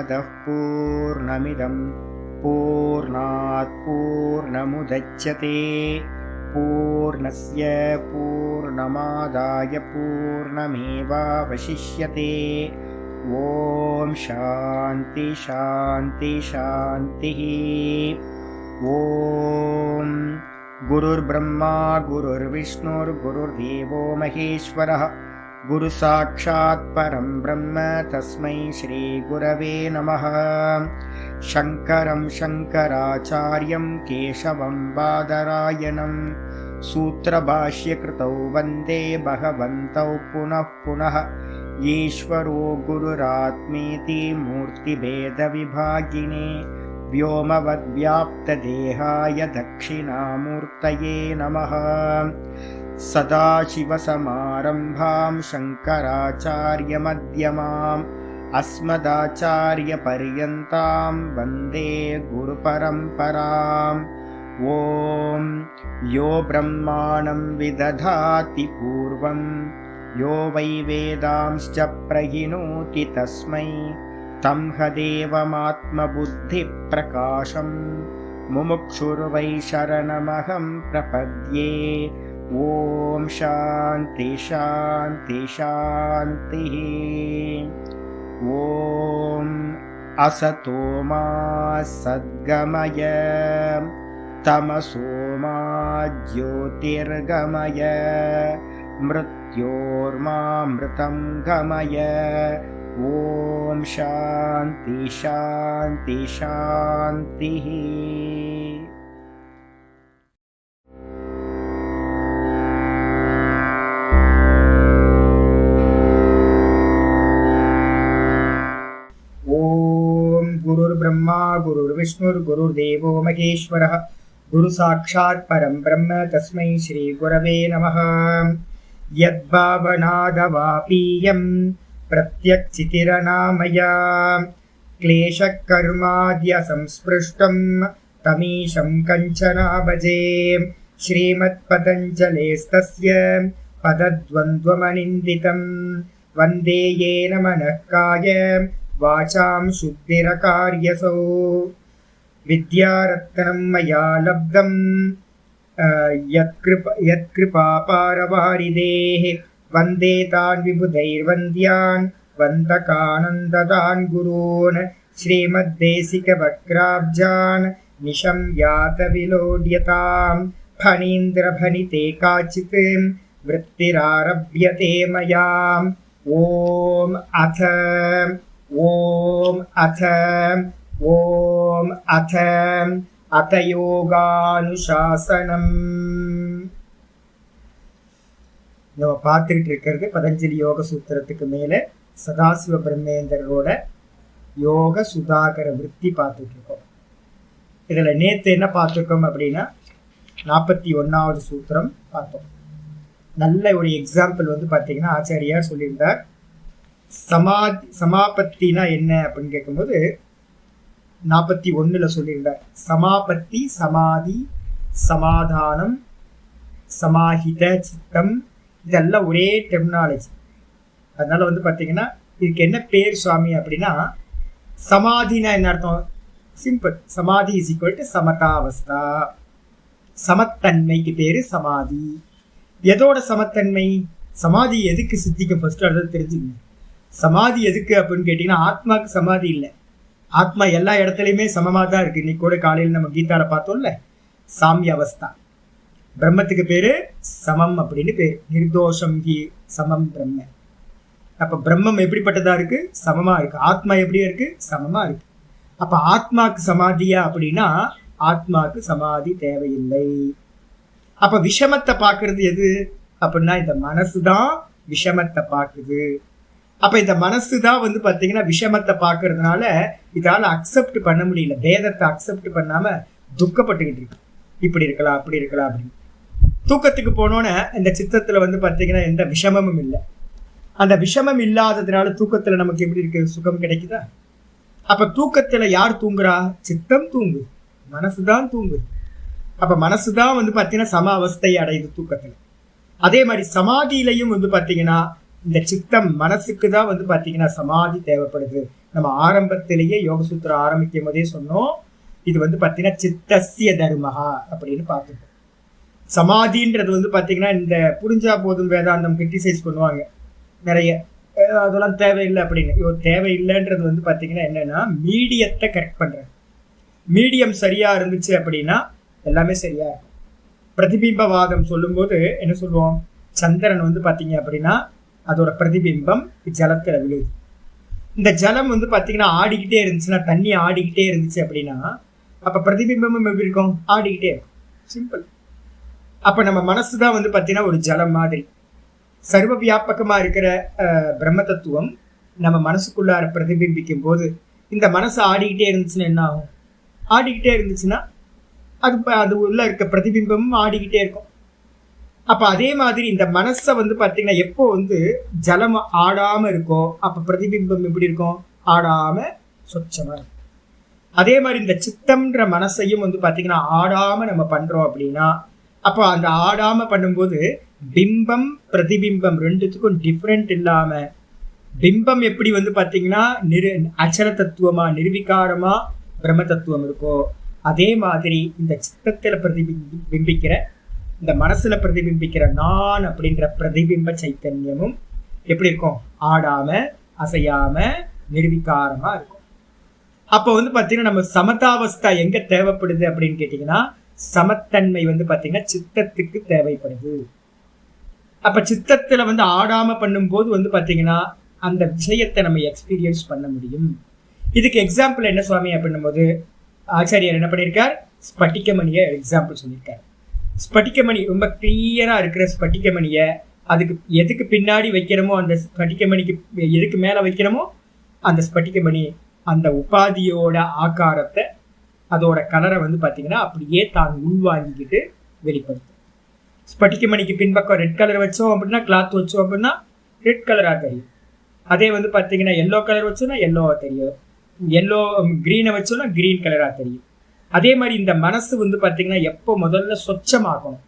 पूर्णमदः पूर्णमिदं पूर्णात् पूर्णमुदच्यते पूर्णस्य पूर्णमादाय पूर्णमेवावशिष्यते। ॐ शान्ति शान्ति शान्तिः। ॐ गुरुर्ब्रह्मा गुरुर्विष्णुर्गुरुर्देवो महेश्वरः गुरुसाक्षात् परं ब्रह्म तस्मै श्रीगुरवे नमः। शङ्करं शङ्कराचार्यं केशवं बादरायणं सूत्रभाष्यकृतौ वन्दे भगवन्तौ पुनः पुनः। ईश्वरो गुरुरात्मेति मूर्तिभेदविभागिने व्योमवद्व्याप्तदेहाय दक्षिणामूर्तये नमः। सदाशिवसमारम्भां शङ्कराचार्यमध्यमाम् अस्मदाचार्यपर्यन्तां वन्दे गुरुपरम्पराम्। ॐ यो ब्रह्माणं विदधाति पूर्वं यो वै वेदांश्च प्रहिणोति तस्मै तं हदेवमात्मबुद्धिप्रकाशं मुमुक्षुर्वै शरणमहं प्रपद्ये। ॐ शान्ति शान्ति शान्तिः। ॐ असतो मा सद्गमय तमसो मा ज्योतिर्गमय मृत्योर्मामृतं गमय। ॐ शान्ति शान्ति शान्तिः। गुरुर्ब्रह्मा गुरुर्विष्णुर्गुरुर्देवो महेश्वरः गुरुसाक्षात् परं ब्रह्म तस्मै श्रीगुरवे नमः। यद्भावनादवापीयं प्रत्यक्षितिरनामया क्लेशकर्माद्यसंस्पृष्टं तमीशं कञ्चना भजे। श्रीमत्पतञ्जलेस्तस्य पदद्वन्द्वमनिन्दितं वन्दे येन मनःकाय वाचां शुद्धिरकार्यसौ। विद्यारत्नं मया लब्धं यत्कृपापारवारिदेः वन्दे तान् विबुधैर्वन्द्यान् वन्दकानन्ददान् गुरून्। श्रीमद्देशिकवक्राब्जान् निशं यातविलोड्यतां फणीन्द्रभणिते काचित् वृत्तिरारभ्यते मया। ॐ अथ யோகானுசாசனம். நம்ம பார்த்துக்கிட்டு இருக்கிறது பதஞ்சலி யோக சூத்திரத்துக்கு மேலே சதாசிவ பிரம்மேந்திரரோட யோக சுதாகர விருத்தி பார்த்துட்டு இருக்கோம். இதில் நேற்று என்ன பார்த்துருக்கோம் அப்படின்னா 41வது சூத்திரம் பார்த்தோம். நல்ல ஒரு எக்ஸாம்பிள் வந்து பார்த்தீங்கன்னா ஆச்சாரியார் சொல்லியிருந்தார். சமாபத்தினா என்ன அப்படின்னு கேட்கும்போது 41ல் சொல்லியிருந்தார். சமாபத்தி, சமாதி, சமாதானம், சமாஹித சித்தம், இதெல்லாம் ஒரே டெர்மினாலஜி. அதனால வந்து பார்த்தீங்கன்னா இதுக்கு என்ன பேர் சுவாமி அப்படின்னா, சமாதினா என்ன அர்த்தம்? சிம்பிள். சமாதி இஸ் ஈக்குவல் டு சமதாவஸ்தா. சமத்தன்மைக்கு பேரு சமாதி. எதோட சமத்தன்மை? சமாதி எதுக்கு சித்திக்கும்? ஃபர்ஸ்ட் அடுத்தது தெரிஞ்சுக்கணும். சமாதி எதுக்கு அப்படின்னு கேட்டீங்கன்னா, ஆத்மாவுக்கு சமாதி இல்லை. ஆத்மா எல்லா இடத்துலையுமே சமமாக தான் இருக்கு. இன்னைக்கு கூட காலையில் நம்ம கீதால பார்த்தோம்ல, சாமிய அவஸ்தா. பிரம்மத்துக்கு பேரு சமம் அப்படின்னு பேரு. நிர்தோஷம் ஹி சமம் பிரம்ம. அப்ப பிரம்மம் எப்படிப்பட்டதா இருக்கு? சமமா இருக்கு. ஆத்மா எப்படியா இருக்கு? சமமா இருக்கு. அப்ப ஆத்மாக்கு சமாதியா அப்படின்னா, ஆத்மாக்கு சமாதி தேவையில்லை. அப்ப விஷமத்தை பார்க்கறது எது அப்படின்னா, இந்த மனசுதான் விஷமத்தை பார்க்குது. அப்ப இந்த மனசு தான் வந்து பாத்தீங்கன்னா விஷமத்தை பார்க்கறதுனால இதால அக்செப்ட் பண்ண முடியல. பேதத்தை அக்செப்ட் பண்ணாம துக்கப்பட்டுக்கிட்டு இருக்கு. இப்படி இருக்கலாம், அப்படி இருக்கலாம் அப்படின்னு. தூக்கத்துக்கு போனோன்னு இந்த சித்தத்துல வந்து பாத்தீங்கன்னா எந்த விஷமமும் இல்லை. அந்த விஷமம் இல்லாததுனால தூக்கத்துல நமக்கு எப்படி இருக்கு? சுகம் கிடைக்குதா? அப்ப தூக்கத்துல யார் தூங்குறா? சித்தம் தூங்குது, மனசுதான் தூங்குது. அப்ப மனசுதான் வந்து பாத்தீங்கன்னா சம அவஸ்தையை அடையுது தூக்கத்துல. அதே மாதிரி சமாதியிலையும் வந்து பாத்தீங்கன்னா இந்த சித்தம் மனசுக்கு தான் வந்து பாத்தீங்கன்னா சமாதி தேவைப்படுது. நம்ம ஆரம்பத்திலேயே யோகசூத்திரம் ஆரம்பிக்கும் போதே சொன்னோம், இது வந்து பார்த்தீங்கன்னா சித்தஸ்ய தர்மஹா அப்படின்னு பார்த்துக்கோம். சமாதின்றது வந்து பார்த்தீங்கன்னா இந்த புரிஞ்சா போதும் வேதாந்தம் கிரிட்டிசைஸ் பண்ணுவாங்க நிறைய, அதெல்லாம் தேவையில்லை அப்படின்னு. தேவையில்லைன்றது வந்து பார்த்தீங்கன்னா என்னன்னா மீடியத்தை கரெக்ட் பண்ணுறேன். மீடியம் சரியா இருந்துச்சு அப்படின்னா எல்லாமே சரியா இருக்கும். பிரதிபிம்பவாதம் சொல்லும்போது என்ன சொல்லுவோம், சந்திரன் வந்து பார்த்தீங்க அப்படின்னா அதோட பிரதிபிம்பம் ஜலத்தில் விழுது. இந்த ஜலம் வந்து பார்த்தீங்கன்னா ஆடிக்கிட்டே இருந்துச்சுன்னா, தண்ணி ஆடிக்கிட்டே இருந்துச்சு அப்படின்னா அப்போ பிரதிபிம்பமும் எப்படி இருக்கும், ஆடிக்கிட்டே இருக்கும். சிம்பிள். அப்போ நம்ம மனசு தான் வந்து பார்த்தீங்கன்னா ஒரு ஜலம் மாதிரி. சர்வ வியாபகமாக இருக்கிற பிரம்ம தத்துவம் நம்ம மனசுக்குள்ளார பிரதிபிம்பிக்கும் போது இந்த மனசு ஆடிக்கிட்டே இருந்துச்சுன்னா என்ன ஆகும், ஆடிக்கிட்டே இருந்துச்சுன்னா அது உள்ள இருக்க பிரதிபிம்பமும் ஆடிக்கிட்டே இருக்கும். அப்போ அதே மாதிரி இந்த மனசை வந்து பார்த்தீங்கன்னா எப்போ வந்து ஜலம் ஆடாமல் இருக்கோ அப்போ பிரதிபிம்பம் எப்படி இருக்கும், ஆடாமல் சொச்சமாக இருக்கும். அதே மாதிரி இந்த சித்தம்ன்ற மனசையும் வந்து பார்த்தீங்கன்னா ஆடாமல் நம்ம பண்ணுறோம் அப்படின்னா அப்போ அந்த ஆடாமல் பண்ணும்போது பிம்பம் பிரதிபிம்பம் ரெண்டுத்துக்கும் டிஃப்ரெண்ட் இல்லாமல், பிம்பம் எப்படி வந்து பார்த்தீங்கன்னா அச்சர தத்துவமா நிர்விகாரமா பிரம்ம தத்துவம் இருக்கோ அதே மாதிரி இந்த சித்தத்தில் பிரதிபிம்பிக்கிற இந்த மனசுல பிரதிபிம்பிக்கிற நான் அப்படின்ற பிரதிபிம்ப சைத்தன்யமும் எப்படி இருக்கும், ஆடாம அசையாம நிர்விகாரமா இருக்கும். அப்போ வந்து பார்த்தீங்கன்னா நம்ம சமதாவஸ்தா எங்க தேவைப்படுது அப்படின்னு கேட்டீங்கன்னா சமத்தன்மை வந்து பார்த்தீங்கன்னா சித்தத்துக்கு தேவைப்படுது. அப்ப சித்தத்துல வந்து ஆடாம பண்ணும்போது வந்து பார்த்தீங்கன்னா அந்த விஷயத்தை நம்ம எக்ஸ்பீரியன்ஸ் பண்ண முடியும். இதுக்கு எக்ஸாம்பிள் என்ன சுவாமி அப்படின்னும் போது ஆச்சாரியர் என்ன பண்ணியிருக்கார், ஸ்பட்டிகமணியை எக்ஸாம்பிள் சொல்லியிருக்கார். ஸ்பட்டிகமணி ரொம்ப கிளியரா இருக்கிற ஸ்பட்டிகமணியை அதுக்கு எதுக்கு பின்னாடி வைக்கிறோமோ அந்த ஸ்பட்டிகமணிக்கு எதுக்கு மேலே வைக்கிறோமோ அந்த ஸ்பட்டிகமணி அந்த உபாதியோட ஆக்காரத்தை அதோட கலரை வந்து பார்த்தீங்கன்னா அப்படியே தான் உள்வாங்கிக்கிட்டு வெளிப்படுத்தும். ஸ்பட்டிகமணிக்கு பின்பக்கம் ரெட் கலர் வச்சோம் அப்படின்னா, கிளாத் வச்சோம் அப்படின்னா ரெட் கலராக தெரியும். அதே வந்து பார்த்தீங்கன்னா எல்லோ கலர் வச்சோன்னா எல்லோவாக தெரியும், எல்லோ க்ரீனை வச்சோன்னா க்ரீன் கலராக தெரியும். அதே மாதிரி இந்த மனசு வந்து பார்த்தீங்கன்னா எப்போ முதல்ல சொச்சமாக்கணும்,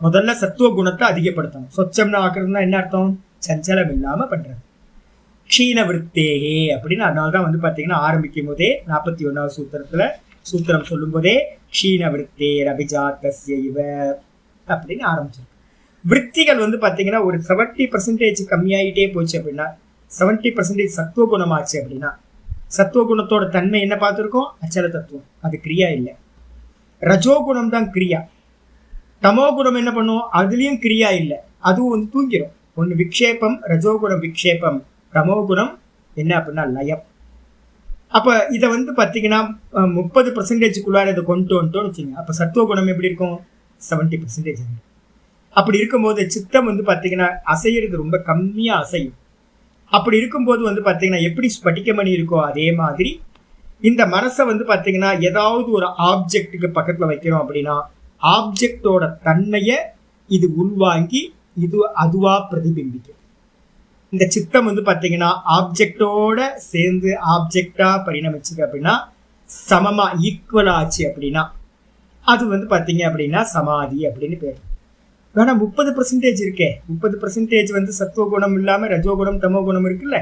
முதல்ல சத்துவ குணத்தை அதிகப்படுத்தணும். சொச்சம்னு ஆக்குறதுனா என்ன அர்த்தம், சஞ்சலம் இல்லாமல் பண்ணுறது. க்ஷீண விருத்தேகே அப்படின்னு அதனால தான் வந்து பார்த்தீங்கன்னா ஆரம்பிக்கும் போதே 41வது சூத்திரத்தில் சூத்திரம் சொல்லும் போதே க்ஷீண விருத்தேர் அபிஜாத்தஸ்ய இவ அப்படின்னு ஆரம்பிச்சிருக்கு. விற்த்திகள் வந்து பார்த்தீங்கன்னா ஒரு 70% கம்மியாயிட்டே போச்சு அப்படின்னா, 70% சத்துவ குணமாச்சு அப்படின்னா, சத்துவ குணத்தோட தன்மை என்ன பார்த்துருக்கோம், அச்சல தத்துவம், அது கிரியா இல்லை. ரஜோகுணம் தான் கிரியா. தமோ குணம் என்ன பண்ணும், அதுலேயும் கிரியா இல்லை, அதுவும் வந்து தூங்கிடும். ஒன்று விக்ஷேபம், ரஜோகுணம் விக்ஷேபம், தமோ குணம் என்ன அப்படின்னா லயம். அப்போ இதை வந்து பார்த்தீங்கன்னா 30%க்குள்ளார இதை கொண்டு வந்துட்டோம்னு வச்சுங்க. அப்போ சத்துவ குணம் எப்படி இருக்கும், 70%. அப்படி இருக்கும்போது சித்தம் வந்து பார்த்தீங்கன்னா அசைகிறது ரொம்ப கம்மியாக அசையும். அப்படி இருக்கும்போது வந்து பார்த்தீங்கன்னா எப்படி ஸ்பட்டிகமணி இருக்கோ அதே மாதிரி இந்த மனசை வந்து பார்த்தீங்கன்னா ஏதாவது ஒரு ஆப்ஜெக்டுக்கு பக்கத்தில் வைக்கிறோம் அப்படின்னா ஆப்ஜெக்டோட தன்மையை இது உள்வாங்கி இது அதுவாக பிரதிபிம்பிக்கும். இந்த சித்தம் வந்து பார்த்தீங்கன்னா ஆப்ஜெக்டோட சேர்ந்து ஆப்ஜெக்டாக பரிணமிச்சுக்கு அப்படின்னா சமமாக ஈக்குவல் ஆச்சு அப்படின்னா அது வந்து பார்த்தீங்க அப்படின்னா சமாதி அப்படின்னு பேர். வேணா 30% இருக்கே, 30% வந்து சத்துவ குணம் இல்லாமல் ரஜோகுணம் தமோ குணம் இருக்குல்ல.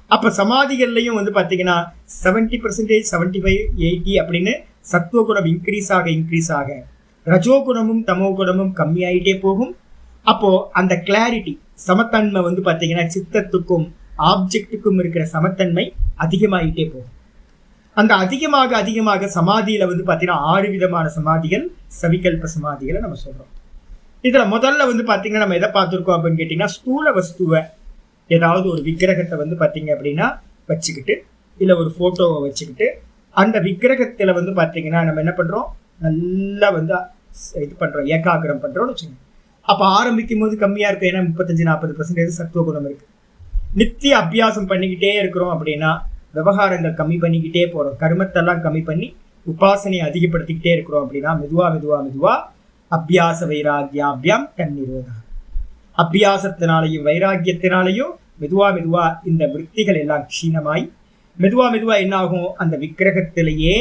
அப்போ சமாதிகள்லையும் வந்து பார்த்தீங்கன்னா 70%, 75, 80 அப்படின்னு சத்துவ குணம் இன்க்ரீஸ் ஆக ரஜோகுணமும் தமோ குணமும் கம்மியாயிட்டே போகும். அப்போ அந்த கிளாரிட்டி சமத்தன்மை வந்து பார்த்தீங்கன்னா சித்தத்துக்கும் ஆப்ஜெக்டுக்கும் இருக்கிற சமத்தன்மை அதிகமாகிட்டே போகும். அந்த அதிகமாக சமாதியில வந்து பார்த்தீங்கன்னா 6 விதமான சமாதிகள் சவிகல்ப சமாதிகளை நம்ம சொல்றோம். இதுல முதல்ல வந்து பார்த்தீங்கன்னா நம்ம எதை பார்த்துருக்கோம் அப்படின்னு கேட்டிங்கன்னா ஸ்தூல வஸ்துவை ஏதாவது ஒரு விக்கிரகத்தை வந்து பார்த்தீங்க அப்படின்னா வச்சுக்கிட்டு இல்லை ஒரு ஃபோட்டோவை வச்சுக்கிட்டு அந்த விக்கிரகத்தில் வந்து பார்த்தீங்கன்னா நம்ம என்ன பண்ணுறோம், நல்லா வந்து இது பண்ணுறோம், ஏகாகிரம் பண்ணுறோம்னு வச்சுக்கோங்க. அப்போ ஆரம்பிக்கும் போது கம்மியாக இருக்கும், ஏன்னா 35-40% சத்துவ குணம் இருக்குது. நித்திய அபியாசம் பண்ணிக்கிட்டே இருக்கிறோம் அப்படின்னா விவகாரங்கள் கம்மி பண்ணிக்கிட்டே போகிறோம், கர்மத்தெல்லாம் கம்மி பண்ணி உபாசனையை அதிகப்படுத்திக்கிட்டே இருக்கிறோம் அப்படின்னா மெதுவாக அபியாச வைராகியாபியாம் தன்னிரோதம். அபியாசத்தினாலையும் வைராக்கியத்தினாலையும் மெதுவா இந்த விற்த்திகள் எல்லாம் க்ஷீணமாய் மெதுவா என்ன ஆகும், அந்த விக்கிரகத்திலேயே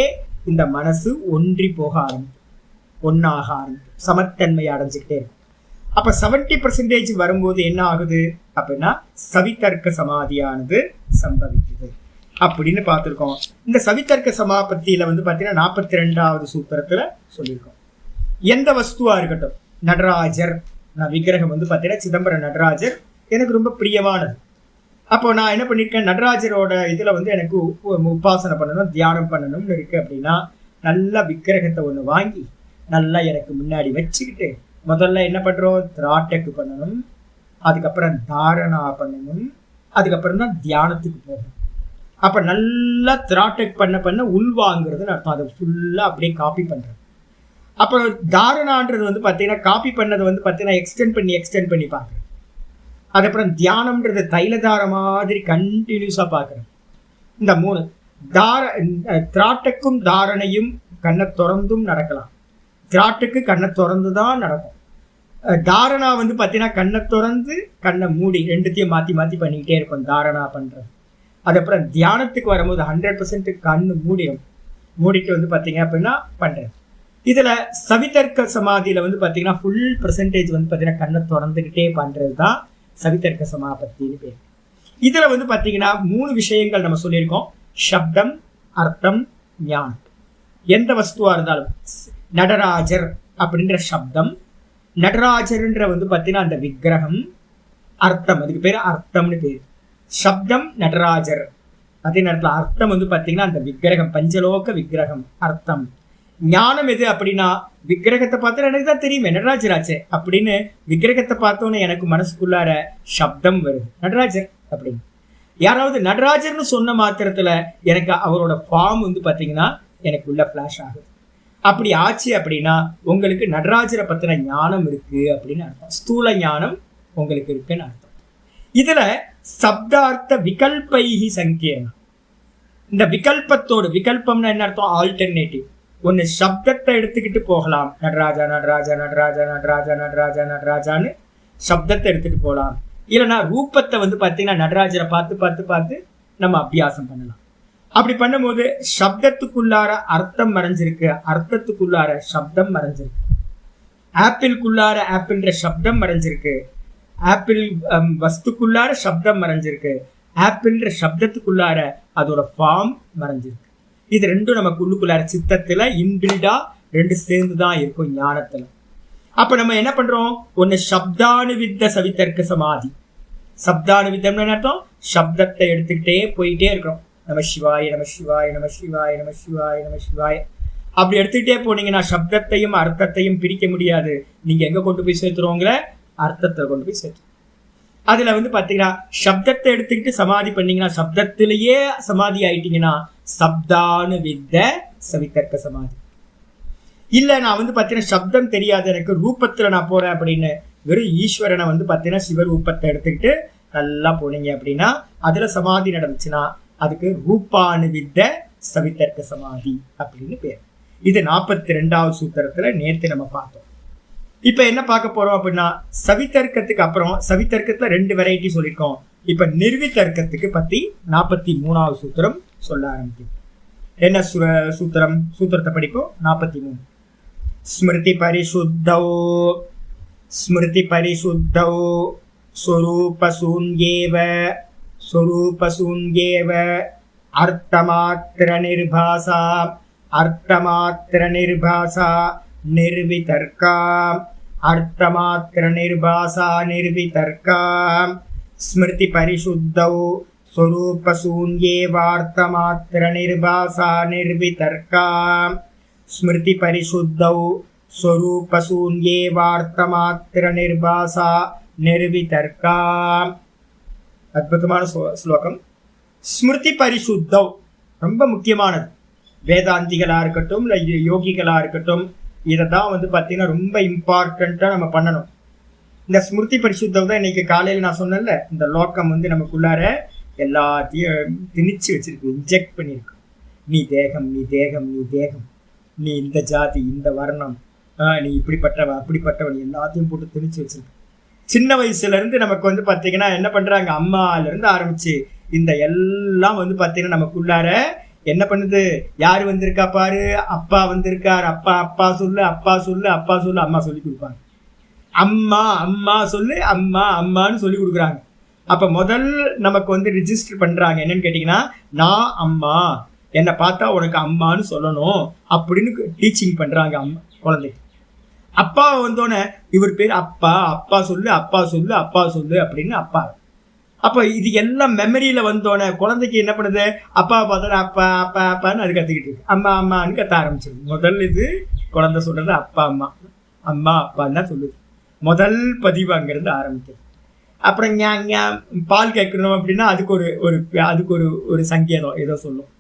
இந்த மனசு ஒன்றி போக ஆரம்பிக்கும், ஒன்னாக ஆரம்பிக்கும், சமத்தன்மை அடைஞ்சுக்கிட்டே இருக்கும். அப்ப 70% வரும்போது என்ன ஆகுது அப்படின்னா சவிதர்க்க சமாதியானது சம்பவிக்குது. அப்படின்னு பார்த்துருக்கோம். இந்த சவிதர்க்க சமாபத்தியில வந்து பார்த்தீங்கன்னா 42வது சூத்திரத்துல சொல்லியிருக்கோம். எந்த வஸ்துவா இருக்கட்டும், நடராஜர், நான் விக்கிரகம் வந்து பார்த்தீங்கன்னா சிதம்பரம் நடராஜர் எனக்கு ரொம்ப பிரியமானது. அப்போ நான் என்ன பண்ணியிருக்கேன், நடராஜரோட இதில் வந்து எனக்கு உபாசனை பண்ணணும், தியானம் பண்ணணும்னு இருக்கு அப்படின்னா நல்லா விக்கிரகத்தை ஒன்று வாங்கி நல்லா எனக்கு முன்னாடி வச்சுக்கிட்டு முதல்ல என்ன பண்ணுறோம், திராட்டக்கு பண்ணணும், அதுக்கப்புறம் தாரணா பண்ணணும், அதுக்கப்புறம் தான் தியானத்துக்கு போகணும். அப்போ நல்லா திராட்டக் பண்ண உள்வாங்கிறதுன்னு அர்த்தம். அதை ஃபுல்லாக அப்படியே காப்பி பண்ணுறது. அப்புறம் தாரணான்றது வந்து பார்த்தீங்கன்னா காப்பி பண்ணதை வந்து பார்த்தீங்கன்னா எக்ஸ்டெண்ட் பண்ணி பார்க்குறேன். அதுக்கப்புறம் தியானம்ன்றது தைலதார மாதிரி கண்டினியூஸாக பார்க்குறேன். இந்த 3 திராட்டக்கும் தாரணையும் கண்ணை திறந்தும் நடக்கலாம். திராட்டுக்கு கண்ணை திறந்து தான் நடக்கும். தாரணா வந்து பார்த்தீங்கன்னா கண்ணை திறந்து கண்ணை மூடி ரெண்டுத்தையும் மாற்றி மாற்றி பண்ணிக்கிட்டே இருக்கும் தாரணா பண்ணுறது. அதுக்கப்புறம் தியானத்துக்கு வரும்போது 100% கண்ணு மூடிட்டு வந்து பார்த்தீங்க அப்படின்னா பண்ணுறேன். இதில் சவிதர்க்க சமாதியில் வந்து பார்த்தீங்கன்னா ஃபுல் பெர்சன்டேஜ் வந்து பார்த்தீங்கன்னா கண்ணை திறந்துக்கிட்டே பண்ணுறது தான் சவிதர்க்க சமாபத்தின்னு பேர். இதில் வந்து பார்த்தீங்கன்னா 3 விஷயங்கள் நம்ம சொல்லியிருக்கோம். சப்தம், அர்த்தம், ஞானம். எந்த வஸ்துவாக இருந்தாலும் நடராஜர் அப்படின்ற சப்தம், நடராஜர்ன்ற வந்து பார்த்தீங்கன்னா அந்த விக்கிரகம், அர்த்தம், அதுக்கு பேர் அர்த்தம்னு பேர். சப்தம் நடராஜர், அதே நேரத்தில் அர்த்தம் வந்து பார்த்தீங்கன்னா அந்த விக்கிரகம், பஞ்சலோக விக்கிரகம் அர்த்தம். ஞானம் எது அப்படின்னா விக்கிரகத்தை பார்த்தா எனக்கு தான் தெரியுமே நடராஜராச்சே அப்படின்னு விக்கிரகத்தை பார்த்தோன்னே எனக்கு மனசுக்குள்ளார சப்தம் வருது, நடராஜர் அப்படின்னு. யாராவது நடராஜர்னு சொன்ன மாத்திரத்துல எனக்கு அவரோட ஃபார்ம் வந்து பார்த்தீங்கன்னா எனக்கு உள்ள ஃபிளாஷ் ஆகுது. அப்படி ஆச்சு அப்படின்னா உங்களுக்கு நடராஜரை பத்தின ஞானம் இருக்கு அப்படின்னு அர்த்தம். ஸ்தூல ஞானம் உங்களுக்கு இருக்குன்னு அர்த்தம். இதுல சப்தார்த்த விகல்பைஹி சங்கேனம். இந்த விகல்பத்தோடு, விகல்பம்னா என்ன அர்த்தம், ஆல்டர்னேட்டிவ். ஒன்று சப்தத்தை எடுத்துக்கிட்டு போகலாம், நடராஜா நடராஜா நடராஜா நடராஜா நடராஜா நடராஜான்னு சப்தத்தை எடுத்துட்டு போகலாம். இல்லைன்னா ரூபத்தை வந்து பார்த்தீங்கன்னா நடராஜரை பார்த்து பார்த்து பார்த்து நம்ம அபியாசம் பண்ணலாம். அப்படி பண்ணும்போது சப்தத்துக்குள்ளார அர்த்தம் மறைஞ்சிருக்கு, அர்த்தத்துக்குள்ளார சப்தம் மறைஞ்சிருக்கு. ஆப்பிள்குள்ளார ஆப்பிள்ன்ற சப்தம் மறைஞ்சிருக்கு, ஆப்பிள் வஸ்துக்குள்ளார சப்தம் மறைஞ்சிருக்கு, ஆப்பிள்ன்ற சப்தத்துக்குள்ளார அதோட ஃபார்ம் மறைஞ்சிருக்கு. இது ரெண்டும் நமக்கு உள்ளுக்குள்ளார சித்தத்துல இன்பில்டா 2 சேர்ந்து தான் இருக்கும் ஞானத்துல. அப்ப நம்ம என்ன பண்றோம், ஒன்னு சப்தானுவித்த சவிதர்க்க சமாதி. சப்தானுவித்தம்னு என்ன அர்த்தம், சப்தத்தை எடுத்துக்கிட்டே போயிட்டே இருக்கிறோம். நம சிவாய நம சிவாய நம சிவாய நம சிவாய நம சிவாய அப்படி எடுத்துக்கிட்டே போனீங்கன்னா சப்தத்தையும் அர்த்தத்தையும் பிரிக்க முடியாது. நீங்க எங்க கொண்டு போய் சேர்த்துருவோங்கிற அர்த்தத்தை கொண்டு போய் சேர்த்து. அதுல வந்து பாத்தீங்கன்னா சப்தத்தை எடுத்துக்கிட்டு சமாதி பண்ணீங்கன்னா சப்தத்திலேயே சமாதி ஆயிட்டீங்கன்னா சப்தானுவித்த சவிதர்க்க சமாதி. இல்ல நான் வந்து பாத்தீங்கன்னா சப்தம் தெரியாது எனக்கு, ரூபத்துல நான் போறேன் அப்படின்னு வெறும் ஈஸ்வரனை வந்து பாத்தீங்கன்னா சிவரூபத்தை எடுத்துக்கிட்டு நல்லா போனீங்க அப்படின்னா அதுல சமாதி நடந்துச்சுன்னா அதுக்கு ரூபானுவித்த சவிதர்க்க சமாதி அப்படின்னு பேர். இது 42வது சூத்திரத்துல நேற்று நம்ம பார்த்தோம். இப்ப என்ன பார்க்க போறோம் அப்படின்னா சவிதர்க்கத்துக்கு அப்புறம் சவிதர்க்கத்துல 2 வெரைட்டி சொல்லியிருக்கோம். இப்ப நிர்விதர்க்கத்துக்கு பத்தி 43வது சூத்திரம் சொல்ல ஆரம்பிக்கும். என்ன சூத்திரம், சூத்திரத்தை படிப்போம். 43. ஸ்மிருதி பரிசுத்தௌ ஸ்மிருதி பரிசுத்தௌ ஸ்வரூபசூன்யேவ ஸ்வரூபசூன்யேவ அர்த்தமாத்திர நிர்பாசா அர்த்தமாத்திர நிர்பாசா நிர்விதர்க்கா அர்த்தமாத்திர நிர்பாசா நிர்விதர்க்கா ஸ்மிருதி பரிசுத்தௌ ஸ்வரூபசூன்யேவார்த்தமாத்திர நிர்பாசா நிர்விதர்க்கா ஸ்மிருதி பரிசுத்தௌ ஸ்வரூபசூன்யேவார்த்தமாத்திர நிர்பாசா நிர்விதர்க்கா. அற்புதமான ஸ்லோகம். ஸ்மிருதி பரிசுத்தௌ ரொம்ப முக்கியமானது. வேதாந்திகளா இருக்கட்டும் இல்லை யோகிகளா இருக்கட்டும், இதை தான் வந்து பார்த்தீங்கன்னா ரொம்ப இம்பார்ட்டண்ட்டாக நம்ம பண்ணணும். இந்த ஸ்மிருதி பரிசுத்தம் தான் இன்னைக்கு காலையில் நான் சொன்னேன்ல, இந்த லோக்கம் வந்து நமக்குள்ளார எல்லாத்தையும் திணிச்சு வச்சிருக்கு, இன்ஜெக்ட் பண்ணியிருக்கு. நீ தேகம் நீ தேகம் நீ தேகம், நீ இந்த ஜாதி இந்த வர்ணம், நீ இப்படிப்பட்டவன் அப்படிப்பட்டவன், எல்லாத்தையும் போட்டு திணிச்சு வச்சிருக்கு. சின்ன வயசுலேருந்து நமக்கு வந்து பார்த்தீங்கன்னா என்ன பண்ணுறாங்க, அம்மாலேருந்து ஆரம்பிச்சு இந்த எல்லாம் வந்து பார்த்தீங்கன்னா நமக்குள்ளார என்ன பண்ணுது, யார் வந்திருக்கா பாரு, அப்பா வந்திருக்கார், அப்பா அப்பா சொல்லு அப்பா சொல்லு அப்பா சொல்லு, அம்மா சொல்லி கொடுப்பாங்க. அம்மா அம்மா சொல்லு அம்மா அம்மான்னு சொல்லி கொடுக்குறாங்க. அப்ப முதல் நமக்கு வந்து ரிஜிஸ்டர் பண்றாங்க என்னன்னு கேட்டீங்கன்னா, நான் அம்மா, என்னை பார்த்தா உனக்கு அம்மான்னு சொல்லணும் அப்படின்னு டீச்சிங் பண்றாங்க அம்மா குழந்தைக்கு. அப்பா வந்தோடனே இவர் பேர் அப்பா, அப்பா சொல்லு, அப்பா சொல்லு, அப்பா சொல்லு அப்படின்னு அப்பா. அப்ப இது எல்லாம் மெமரியில வந்தோடனே குழந்தைக்கு என்ன பண்ணுது, அப்பா பார்த்தா அப்பா அப்பா அப்பான்னு அது கத்துக்கிட்டு இருக்கு, அம்மா அம்மான்னு கத்த ஆரம்பிச்சிருக்கு. முதல் இது குழந்தை சொல்றது அப்பா அம்மா, அம்மா அப்பான்னு தான் சொல்லுது. முதல் பதிவு அங்கிருந்து ஆரம்பிக்குது. அப்புறம் பால் கேட்கணும் அப்படின்னா அதுக்கு ஒரு சங்கேதம் ஏதோ சொல்லும்.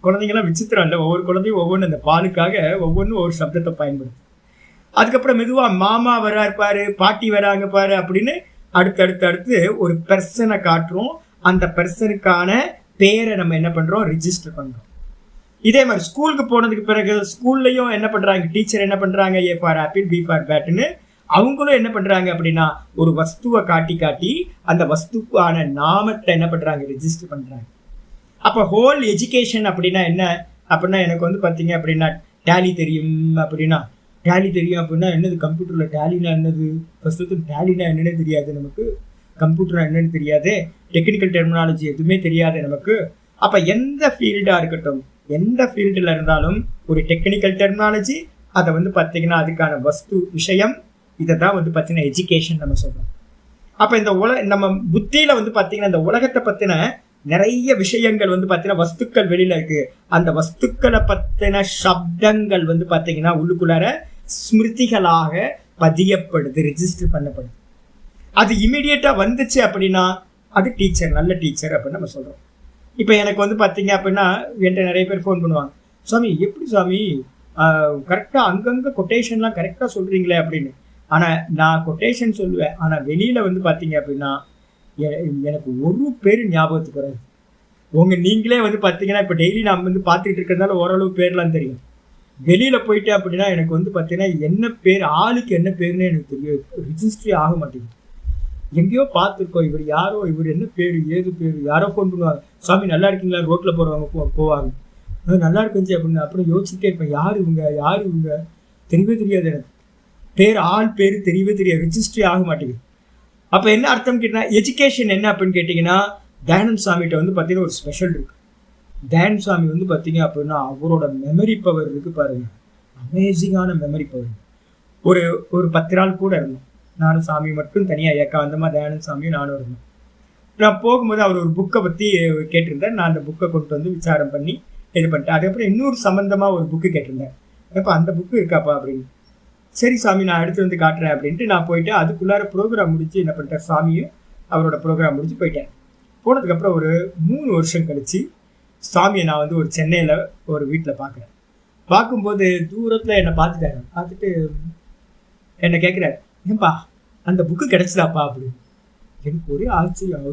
குழந்தைங்களாம் விசித்திரம் இல்லை, ஒவ்வொரு குழந்தையும் ஒவ்வொன்று அந்த பாலுக்காக ஒவ்வொன்றும் ஒவ்வொரு சப்தத்தை பயன்படுத்தும். அதுக்கப்புறம் மெதுவாக மாமா வராரு பாரு, பாட்டி வராங்க பாரு அப்படின்னு அடுத்து ஒரு பெர்சனை காட்டுறோம். அந்த பெர்சனுக்கான பேரை நம்ம என்ன பண்ணுறோம், ரிஜிஸ்டர் பண்ணுறோம். இதே மாதிரி ஸ்கூலுக்கு போனதுக்கு பிறகு ஸ்கூல்லையும் என்ன பண்ணுறாங்க, டீச்சர் என்ன பண்ணுறாங்க, A for apple B for பேட்டுன்னு அவங்களும் என்ன பண்ணுறாங்க அப்படின்னா ஒரு வஸ்துவை காட்டி அந்த வஸ்துக்கான நாமத்தை என்ன பண்ணுறாங்க, ரிஜிஸ்டர் பண்ணுறாங்க. அப்போ ஹோல் எஜுகேஷன் அப்படின்னா என்ன அப்படின்னா, எனக்கு வந்து பார்த்தீங்க அப்படின்னா டேலி தெரியும் அப்படின்னா என்னது, கம்ப்யூட்டரில் டேலினா என்னது, ஃபஸ்ட்டு டேலினா என்னன்னு தெரியாது நமக்கு, கம்ப்யூட்டர் என்னன்னு தெரியாது, டெக்னிக்கல் டெர்மினாலஜி எதுவுமே தெரியாது நமக்கு. அப்போ எந்த ஃபீல்டாக இருக்கட்டும், எந்த ஃபீல்டில் இருந்தாலும் ஒரு டெக்னிக்கல் டெர்மினாலஜி, அதை வந்து பார்த்தீங்கன்னா அதுக்கான வஸ்து விஷயம், இதை தான் வந்து பார்த்தீங்கன்னா எஜுகேஷன் நம்ம சொல்கிறோம். அப்போ இந்த நம்ம புத்தியில் வந்து பார்த்தீங்கன்னா இந்த உலகத்தை பற்றின நிறைய விஷயங்கள் வந்து பார்த்தீங்கன்னா வஸ்துக்கள் வெளியில இருக்கு. அந்த வஸ்துக்களை பற்றின சப்தங்கள் வந்து பார்த்தீங்கன்னா உள்ளுக்குள்ளார ஸ்மிருதிகளாக பதியப்படுது, ரிஜிஸ்டர் பண்ணப்படுது. அது இமீடியட்டா வந்துச்சு அப்படின்னா அது டீச்சர், நல்ல டீச்சர் அப்படின்னு நம்ம சொல்றோம். இப்போ எனக்கு வந்து பார்த்தீங்க அப்படின்னா என்கிட்ட நிறைய பேர் ஃபோன் பண்ணுவாங்க, சுவாமி எப்படி சுவாமி கரெக்டாக அங்கங்கே கொட்டேஷன்லாம் கரெக்டாக சொல்கிறீங்களே அப்படின்னு. ஆனால் நான் கொட்டேஷன் சொல்லுவேன், ஆனால் வெளியில் வந்து பார்த்தீங்க அப்படின்னா எனக்கு ஒரு பேர் ஞாபகத்துக்கு வராது. நீங்களே வந்து பார்த்தீங்கன்னா இப்போ டெய்லி நான் வந்து பார்த்துட்டு இருக்கிறதுனால ஓரளவு பேர்லாம் தெரியும். வெளியில் போயிட்டேன் அப்படின்னா எனக்கு வந்து பார்த்தீங்கன்னா என்ன பேர், ஆளுக்கு என்ன பேருன்னு எனக்கு தெரியும், ரிஜிஸ்ட்ரி ஆக மாட்டேங்குது. எங்கேயோ பார்த்துருக்கோம், இவர் யாரோ, இவர் என்ன பேர் ஏது பேர், யாரோ ஃபோன் பண்ணுவாங்க, சாமி நல்லா இருக்கீங்களா, ரோட்டில் போகிறவங்க போவாங்க, நல்லா இருக்குஞ்சி அப்படின்னு. அப்புறம் யோசிச்சுட்டே இருப்பேன், யார் இவங்க தெரியவே தெரியாது எனக்கு, பேர் ஆள் பேர் தெரியவே தெரியாது, ரிஜிஸ்ட்ரி ஆக மாட்டேங்குது. அப்போ என்ன அர்த்தம் கேட்டால் எஜுகேஷன் என்ன அப்படின்னு கேட்டிங்கன்னா, தயானந்த சாமிகிட்ட வந்து பார்த்தீங்கன்னா ஒரு ஸ்பெஷல் இருக்குது. தயானந்த சாமி வந்து பார்த்தீங்க அப்படின்னா அவரோட மெமரி பவர் இருக்குது பாருங்க, அமேசிங்கான மெமரி பவர். ஒரு 10 நாள் கூட இருந்தோம், நானும் சாமி மட்டும் தனியாக ஏகாந்தமாக தயானந்த சாமியும் நானும் இருந்தோம். நான் போகும்போது அவர் ஒரு புக்கை பற்றி கேட்டிருந்தேன். நான் அந்த புக்கை கொண்டு வந்து விசாரம் பண்ணி இது பண்ணிட்டேன். அதுக்கப்புறம் இன்னொரு சம்மந்தமாக ஒரு புக்கு கேட்டிருந்தேன். அப்போ அந்த புக்கு இருக்காப்பா அப்படின்னு. சரி சாமி நான் எடுத்து வந்து காட்டுறேன் அப்படின்ட்டு நான் போயிட்டு அதுக்குள்ளார ப்ரோக்ராம் முடிச்சு என்ன பண்ணிட்டேன், சாமியும் அவரோட ப்ரோக்ராம் முடிச்சு போயிட்டேன். போனதுக்கப்புறம் ஒரு 3 வருஷம் கழிச்சு சாமியை நான் வந்து ஒரு சென்னையில் ஒரு வீட்டில் பார்க்குறேன். பார்க்கும்போது தூரத்தில் என்னை பார்த்துட்டு என்னை கேட்குறாரு, ஏன்பா அந்த புக்கு கிடைச்சதாப்பா அப்படின்னு. எனக்கு ஒரே ஆச்சரியம்,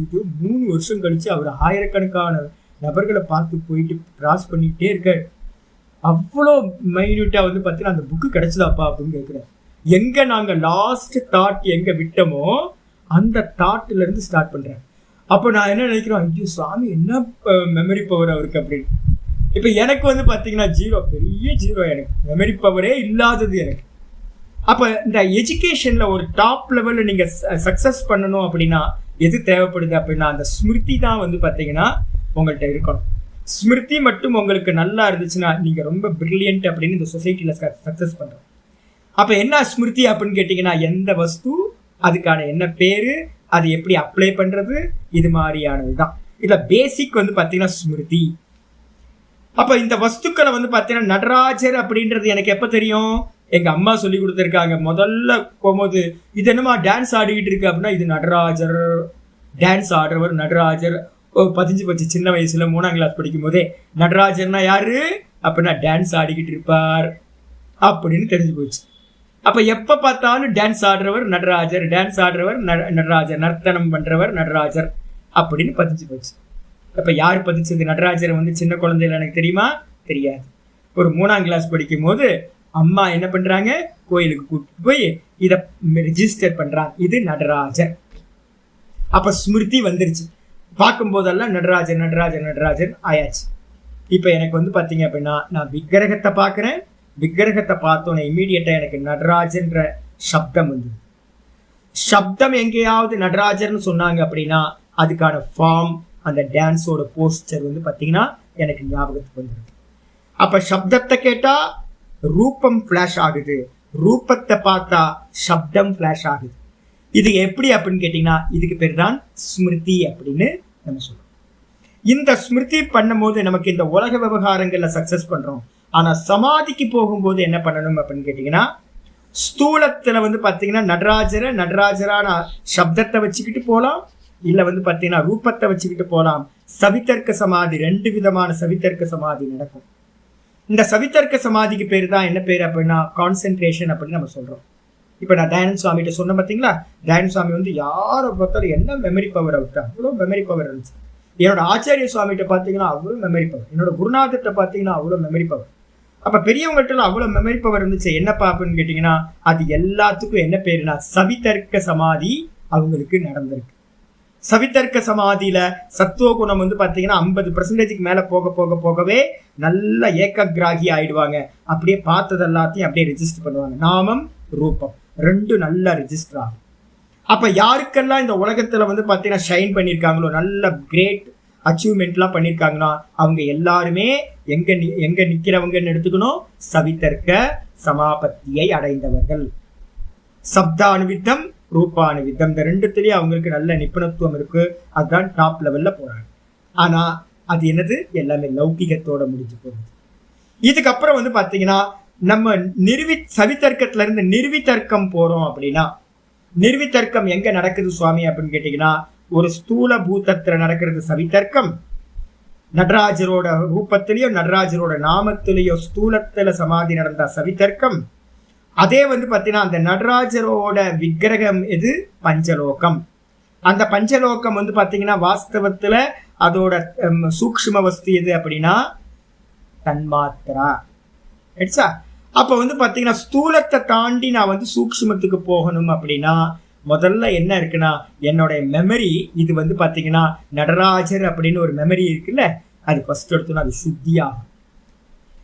இது 3 வருஷம் கழிச்சு அவர் ஆயிரக்கணக்கான நபர்களை பார்த்து போயிட்டு கிராஸ் பண்ணிக்கிட்டே இருக்காரு, அவ்வளோ மைன்யூட்டாக வந்து பார்த்தீங்கன்னா அந்த புக்கு கிடைச்சதாப்பா அப்படின்னு கேட்குறேன். எங்கே நாங்கள் லாஸ்ட் தாட் எங்கே விட்டோமோ அந்த தாட்டிலேருந்து ஸ்டார்ட் பண்ணுறேன். அப்போ நான் என்ன நினைக்கிறேன், ஐயோ சாமி என்ன மெமரி பவர் அவருக்கு அப்படின்னு. இப்போ எனக்கு வந்து பார்த்தீங்கன்னா 0, பெரிய 0, எனக்கு மெமரி பவரே இல்லாதது எனக்கு. அப்போ இந்த எஜுகேஷனில் ஒரு டாப் லெவலில் நீங்கள் சக்ஸஸ் பண்ணணும் அப்படின்னா எது தேவைப்படுது அப்படின்னா அந்த ஸ்மிருதி தான் வந்து பார்த்தீங்கன்னா உங்கள்கிட்ட இருக்கணும். ஸ்மிருதி மட்டும் உங்களுக்கு நல்லா இருந்துச்சுன்னா நீங்கள் ரொம்ப பிரில்லியன்ட் அப்படின்னு இந்த சொசைட்டியில் சக்ஸஸ் பண்ணுறோம். அப்போ என்ன ஸ்மிருதி அப்படின்னு கேட்டிங்கன்னா எந்த வஸ்து, அதுக்கான என்ன பேர், அது எப்படி அப்ளை பண்ணுறது, இது மாதிரியானது தான். இதில் பேசிக் வந்து பார்த்தீங்கன்னா ஸ்மிருதி. அப்போ இந்த வஸ்துக்களை வந்து பார்த்தீங்கன்னா நடராஜர் அப்படின்றது எனக்கு எப்போ தெரியும், எங்கள் அம்மா சொல்லி கொடுத்துருக்காங்க. முதல்ல போகும்போது இது என்னமா டான்ஸ் ஆடிக்கிட்டு இருக்கு அப்படின்னா இது நடராஜர், டான்ஸ் ஆடுறவர் நடராஜர். பதிஞ்சு போச்சு சின்ன வயசுல 3ஆம் கிளாஸ் படிக்கும் போதே நடராஜர்னா யாரு அப்படின்னா டான்ஸ் ஆடிக்கிட்டு இருப்பார் அப்படின்னு தெரிஞ்சு போச்சு. அப்ப எப்ப பார்த்தாலும் டான்ஸ் ஆடுறவர் நடராஜர், டான்ஸ் ஆடுறவர் நடராஜர், நர்த்தனம் பண்றவர் நடராஜர் அப்படின்னு பதிஞ்சு போச்சு. அப்ப யார் பதிச்சது நடராஜர் வந்து சின்ன குழந்தையில எனக்கு தெரியுமா, தெரியாது. ஒரு 3ஆம் கிளாஸ் படிக்கும் போது அம்மா என்ன பண்றாங்க, கோயிலுக்கு கூப்பிட்டு போய் இதை ரெஜிஸ்டர் பண்றாங்க, இது நடராஜர். அப்ப ஸ்மிருதி வந்துருச்சு, பார்க்கும் போதெல்லாம் நடராஜர் நடராஜர் நடராஜர் ஆயாச்சு. இப்போ எனக்கு வந்து பார்த்தீங்க அப்படின்னா நான் விக்கிரகத்தை பார்க்குறேன், விக்கிரகத்தை பார்த்தோன்னே இம்மீடியட்டாக எனக்கு நடராஜன்ற சப்தம் வந்தது. சப்தம் எங்கேயாவது நடராஜர்னு சொன்னாங்க அப்படின்னா அதுக்கான ஃபார்ம், அந்த டான்ஸோட போஸ்டர் வந்து பார்த்தீங்கன்னா எனக்கு ஞாபகத்துக்கு வந்துருக்கு. அப்ப சப்தத்தை கேட்டா ரூபம் ஃபிளாஷ் ஆகுது, ரூபத்தை பார்த்தா சப்தம் ஃபிளாஷ் ஆகுது. இது எப்படி அப்படின்னு கேட்டீங்கன்னா இதுக்கு பேர் தான் ஸ்மிருதி அப்படின்னு நம்ம சொல்றோம். இந்த ஸ்மிருதி பண்ணும்போது நமக்கு இந்த உலக விவகாரங்கள்ல சக்சஸ் பண்றோம். ஆனா சமாதிக்கு போகும்போது என்ன பண்ணணும் அப்படின்னு கேட்டீங்கன்னா, ஸ்தூலத்துல வந்து பாத்தீங்கன்னா நடராஜரான சப்தத்தை வச்சுக்கிட்டு போகலாம், இல்ல வந்து பாத்தீங்கன்னா ரூபத்தை வச்சுக்கிட்டு போகலாம். சவிதர்க்க சமாதி, 2 விதமான சவிதர்க்க சமாதி நடக்கும். இந்த சவிதர்க்க சமாதிக்கு பேர் தான் என்ன பேர் அப்படின்னா கான்சென்ட்ரேஷன் அப்படின்னு நம்ம சொல்றோம். இப்ப நான் தயானந்த சுவாமிகிட்ட சொன்ன பார்த்தீங்களா, தயானந்த சுவாமி வந்து யாரை பார்த்தாலும் என்ன மெமரி பவர் விட்டா, அவ்வளோ மெமரி பவர் இருந்துச்சு. என்னோட ஆச்சாரிய சுவாமிகிட்ட பார்த்தீங்கன்னா அவ்வளோ மெமரி பவர், என்னோட குருநாதர்கிட்ட பார்த்தீங்கன்னா அவ்வளோ மெமரி பவர். அப்ப பெரியவங்கள்ட்ட அவ்வளோ மெமரி பவர் இருந்துச்சு. என்னப்பா அப்படின்னு கேட்டீங்கன்னா அது எல்லாத்துக்கும் என்ன பேருனா சவிதர்க்க சமாதி அவங்களுக்கு நடந்திருக்கு. சவிதர்க்க சமாதியில சத்துவ குணம் வந்து பாத்தீங்கன்னா 50% மேல போக போக போகவே நல்ல ஏக்ககிராகி ஆயிடுவாங்க. அப்படியே பார்த்தது எல்லாத்தையும் அப்படியே ரெஜிஸ்டர் பண்ணுவாங்க. நாமம் ரூபம் 2 நல்லா ரெஜிஸ்டர் ஆகும். அப்ப யாருக்கெல்லாம் இந்த உலகத்துல வந்து பாத்தீங்கன்னா ஷைன் பண்ணியிருக்காங்களோ, நல்ல கிரேட் அச்சீவ்மெண்ட்லாம் பண்ணியிருக்காங்கன்னா அவங்க எல்லாருமே எங்க நிக்கிறவங்கன்னு எடுத்துக்கணும், சவிதர்க்க சமாபத்தியை அடைந்தவர்கள். சப்தானுவித்தம் ரூபானுவித்தம் இந்த 2த்துலயும் அவங்களுக்கு நல்ல நிபுணத்துவம் இருக்கு. அதுதான் டாப் லெவல்ல போறாங்க. ஆனா அது என்னது, எல்லாமே லௌகிகத்தோட முடிஞ்சு போகுது. இதுக்கப்புறம் வந்து பாத்தீங்கன்னா நம்ம சவிதர்க்கத்துல இருந்து நிர்விதர்க்கம் போறோம் அப்படின்னா, நிர்விதர்க்கம் எங்க நடக்குது சுவாமி அப்படின்னு கேட்டீங்கன்னா, ஒரு ஸ்தூல பூதத்துல நடக்கிறது சவிதர்க்கம். நடராஜரோட ரூபத்திலேயோ நடராஜரோட நாமத்திலேயோ ஸ்தூலத்துல சமாதி நடந்த சவிதர்க்கம். அதே வந்து பாத்தீங்கன்னா அந்த நடராஜரோட விக்கிரகம் எது, பஞ்சலோகம். அந்த பஞ்சலோகம் வந்து பாத்தீங்கன்னா வாஸ்தவத்துல அதோட சூக்ஷ்ம வஸ்து எது அப்படின்னா தன்மாத்திரா. அப்ப வந்து பாத்தீங்கன்னா ஸ்தூலத்தை தாண்டி நான் வந்து சூக்ஷ்மத்துக்கு போகணும் அப்படின்னா முதல்ல என்ன இருக்குன்னா என்னோட மெமரி, இது வந்து பாத்தீங்கன்னா நடராஜர் அப்படின்னு ஒரு மெமரி இருக்குல்ல, அது ஃபர்ஸ்ட் எடுத்தோம்னா அது சுத்தியாகும்.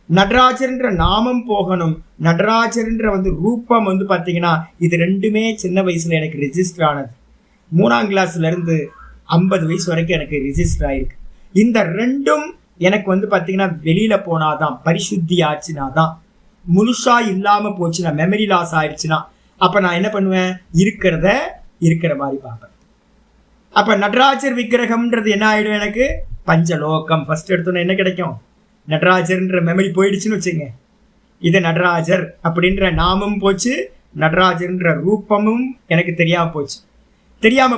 நடராஜர்ன்ற நாமம் போகணும், நடராஜர்ன்ற வந்து ரூபம் வந்து பாத்தீங்கன்னா இது 2மே சின்ன வயசுல எனக்கு ரெஜிஸ்டர் ஆனது. 3ஆம் கிளாஸ்ல இருந்து 50 வயசு வரைக்கும் எனக்கு ரெஜிஸ்டர் ஆயிருக்கு. இந்த 2ம் எனக்கு வந்து பாத்தீங்கன்னா வெளியில போனாதான், பரிசுத்தி ஆச்சுனாதான், முழுசா இல்லாம போச்சுன்னா, மெமரி லாஸ் ஆயிடுச்சுன்னா அப்ப நான் என்ன பண்ணுவேன், இருக்கிற மாதிரி பார்ப்பேன். அப்ப நடராஜர் விக்கிரகம்ன்றது என்ன ஆயிடும், எனக்கு பஞ்சலோகம். ஃபர்ஸ்ட் எடுத்தோன்னா என்ன கிடைக்கும், நடராஜர்ன்ற மெமரி போயிடுச்சுன்னு வச்சுங்க, இது நடராஜர் அப்படின்ற நாமம் போச்சு, நடராஜர்ன்ற ரூபமும் எனக்கு தெரியாம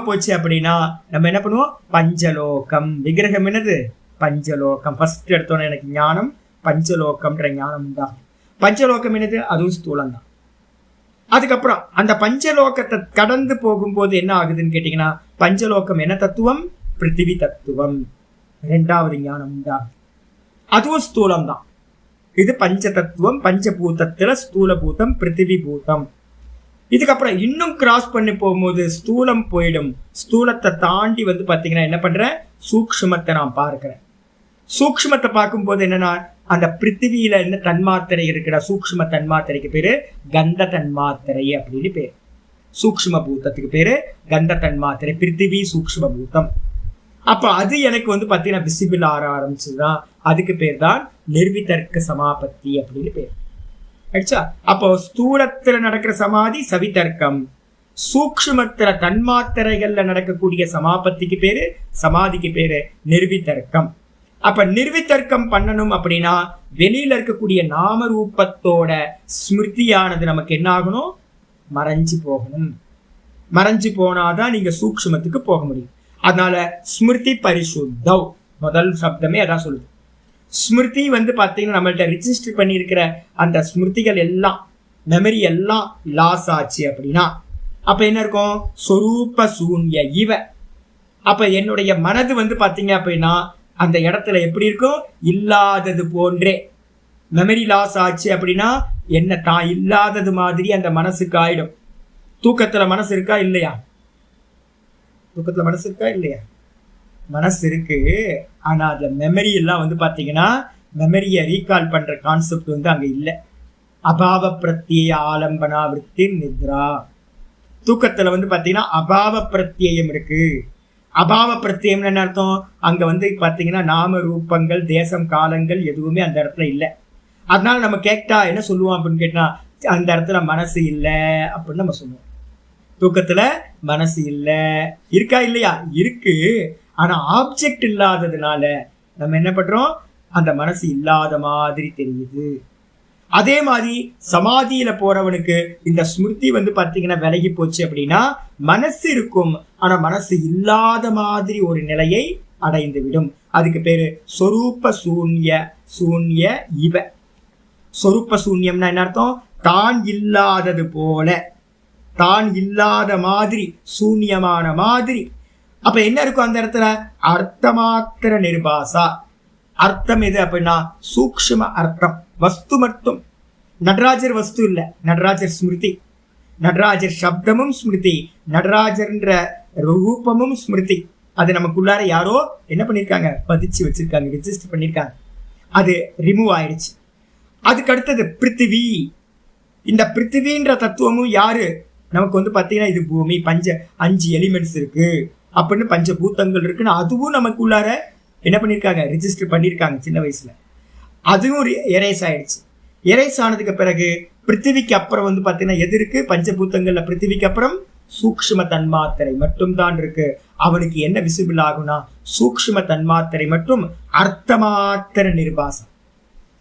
போச்சு அப்படின்னா நம்ம என்ன பண்ணுவோம், பஞ்சலோகம். விக்கிரகம் என்னது, பஞ்சலோகம். ஃபர்ஸ்ட் எடுத்தோன்னா எனக்கு ஞானம், பஞ்சலோகம்ன்ற ஞானம் தான். பஞ்சலோகம் என்னது, அதுவும் ஸ்தூலம் தான். அதுக்கப்புறம் அந்த பஞ்சலோகத்தை கடந்து போகும்போது என்ன ஆகுதுன்னு கேட்டீங்கன்னா, பஞ்சலோகம் என்ன தத்துவம், பிருத்திவி தத்துவம். 2வது ஞானம் தான், அதுவும் ஸ்தூலம் தான். இது பஞ்ச தத்துவம். பஞ்சபூதத்துல ஸ்தூல பூதம், பிருத்திவி பூதம். இதுக்கப்புறம் இன்னும் கிராஸ் பண்ணி போகும்போது ஸ்தூலம் போயிடும். ஸ்தூலத்தை தாண்டி வந்து பாத்தீங்கன்னா என்ன பண்றேன், சூக்ஷ்மத்தை நான் பார்க்கிறேன். சூக்ஷ்மத்தை பார்க்கும்போது என்னன்னா அந்த பிருத்திவியில என்ன தன்மாத்திரை இருக்கிற சூக்ஷ்ம தன்மாத்திரைக்கு பேரு கந்த தன்மாத்திரை அப்படின்னு பேரு. சூக்ஷ்ம பூதத்துக்கு பேரு கந்த தன்மாத்திரை, பிருத்திவி சூக்ஷ்ம பூதம். அப்ப அது எனக்கு வந்து பாத்தீங்கன்னா விசிபிள் ஆற ஆரம்பிச்சுதான், அதுக்கு பேர் தான் நிர்விதர்க்க சமாபத்தி அப்படின்னு பேர். அப்போ ஸ்தூலத்துல நடக்கிற சமாதி சவிதர்க்கம், சூக்ஷ்மத்துல தன்மாத்திரைகள்ல நடக்கக்கூடிய சமாபத்திக்கு பேரு, சமாதிக்கு பேரு நிர்விதர்க்கம். அப்ப நிர்விதர்க்கம் பண்ணணும் அப்படின்னா வெளியில இருக்கக்கூடிய நாம ரூபத்தோட ஸ்மிருதியானது நமக்கு என்ன ஆகணும், மறைஞ்சு போகணும். மறைஞ்சு போனாதான் நீங்க சூக்ஷ்மத்துக்கு போக முடியும். அதனால ஸ்மிருதி பரிசுத்தம் முதல் சப்தமே அதான் சொல்லுது. ஸ்மிருதி வந்து பாத்தீங்கன்னா நம்மள்ட்ட ரிஜிஸ்டர் பண்ணியிருக்கிற அந்த ஸ்மிருதிகள் எல்லாம், மெமரி எல்லாம் லாஸ் ஆச்சு அப்படின்னா அப்ப என்ன இருக்கும், சொரூப சூன்ய இவ. அப்ப என்னுடைய மனது வந்து பாத்தீங்க அப்படின்னா அந்த இடத்துல எப்படி இருக்கும், இல்லாதது போன்றே. மெமரி லாஸ் ஆச்சு அப்படின்னா என்ன தான் இல்லாதது மாதிரி அந்த மனசுக்கு ஆயிடும். தூக்கத்துல மனசு இருக்கா இல்லையா, தூக்கத்துல மனசு இருக்கா இல்லையா, மனசு இருக்கு. ஆனா அதுல மெமரி எல்லாம் வந்து பாத்தீங்கன்னா மெமரியை ரீகால் பண்ற கான்செப்ட் வந்து அங்க இல்லை. அபாவ பிரத்யேய ஆலம்பனா விருத்தி நித்ரா. தூக்கத்துல வந்து பாத்தீங்கன்னா அபாவ பிரத்யயம் இருக்கு. அபாவ பிரத்யம்னு என்ன அர்த்தம்? அங்க வந்து பாத்தீங்கன்னா நாம ரூபங்கள் தேசம் காலங்கள் எதுவுமே அந்த இடத்துல இல்லை. அதனால நம்ம கேட்டா என்ன சொல்லுவோம் அப்படின்னு கேட்டா, அந்த இடத்துல மனசு இல்லை அப்படின்னு நம்ம சொல்லுவோம். தூக்கத்துல மனசு இல்லை இருக்கா இல்லையா? இருக்கு. ஆனா ஆப்ஜெக்ட் இல்லாததுனால நம்ம என்ன பண்றோம்? அந்த மனசு இல்லாத மாதிரி தெரியுது. அதே மாதிரி சமாதியில போறவனுக்கு இந்த ஸ்மிருதி வந்து பாத்தீங்கன்னா விலகி போச்சு அப்படின்னா மனசு இருக்கும், ஆனா மனசு இல்லாத மாதிரி ஒரு நிலையை அடைந்து விடும். அதுக்கு பேரு சொரூப சூன்ய இவ. சொரூப சூன்யம்னா என்ன அர்த்தம்? தான் இல்லாதது போல, தான் இல்லாத மாதிரி, சூன்யமான மாதிரி. அப்ப என்ன இருக்கும் அந்த இடத்துல? அர்த்தமாத்திர நிர்பாசா. அர்த்தம் எது அப்படின்னா சூக்ஷ்ம அர்த்தம், வஸ்து மட்டும். நடராஜர் வஸ்து இல்ல, நடராஜர் ஸ்மிருதி. நடராஜர் சப்தமும் ஸ்மிருதி, நடராஜர்ன்ற ரூபமும் ஸ்மிருதி. அது நமக்குள்ளார யாரோ என்ன பண்ணிருக்காங்க? பதிச்சு வச்சிருக்காங்க, ரெஜிஸ்டர் பண்ணிருக்காங்க. அது ரிமூவ் ஆயிடுச்சு. அதுக்கு அடுத்தது பிருத்திவி. இந்த பிருத்திவின்ற தத்துவமும் யாரு? நமக்கு வந்து பாத்தீங்கன்னா இது பூமி, 5 எலிமெண்ட்ஸ் இருக்கு அப்படின்னு, பஞ்சபூதங்கள் இருக்குன்னு அதுவும் நமக்குள்ளார என்ன பண்ணிருக்காங்க? ரிஜிஸ்டர் பண்ணிருக்காங்க சின்ன வயசுல. அதுவும் எரேஸ் ஆயிடுச்சு. எரேஸ் ஆனதுக்கு பிறகு பிருத்திவிக்கு அப்புறம் வந்து பாத்தீங்கன்னா எது இருக்கு? பஞ்சபூதங்கள்ல பிருத்திவிக்கு அப்புறம் சூக்ஷ்ம தன்மாத்திரை மட்டும் தான் இருக்கு. அவனுக்கு என்ன விசிபிள் ஆகும்னா சூக்ஷ்ம தன்மாத்திரை மற்றும் அர்த்தமாத்திர நிர்பாசம்.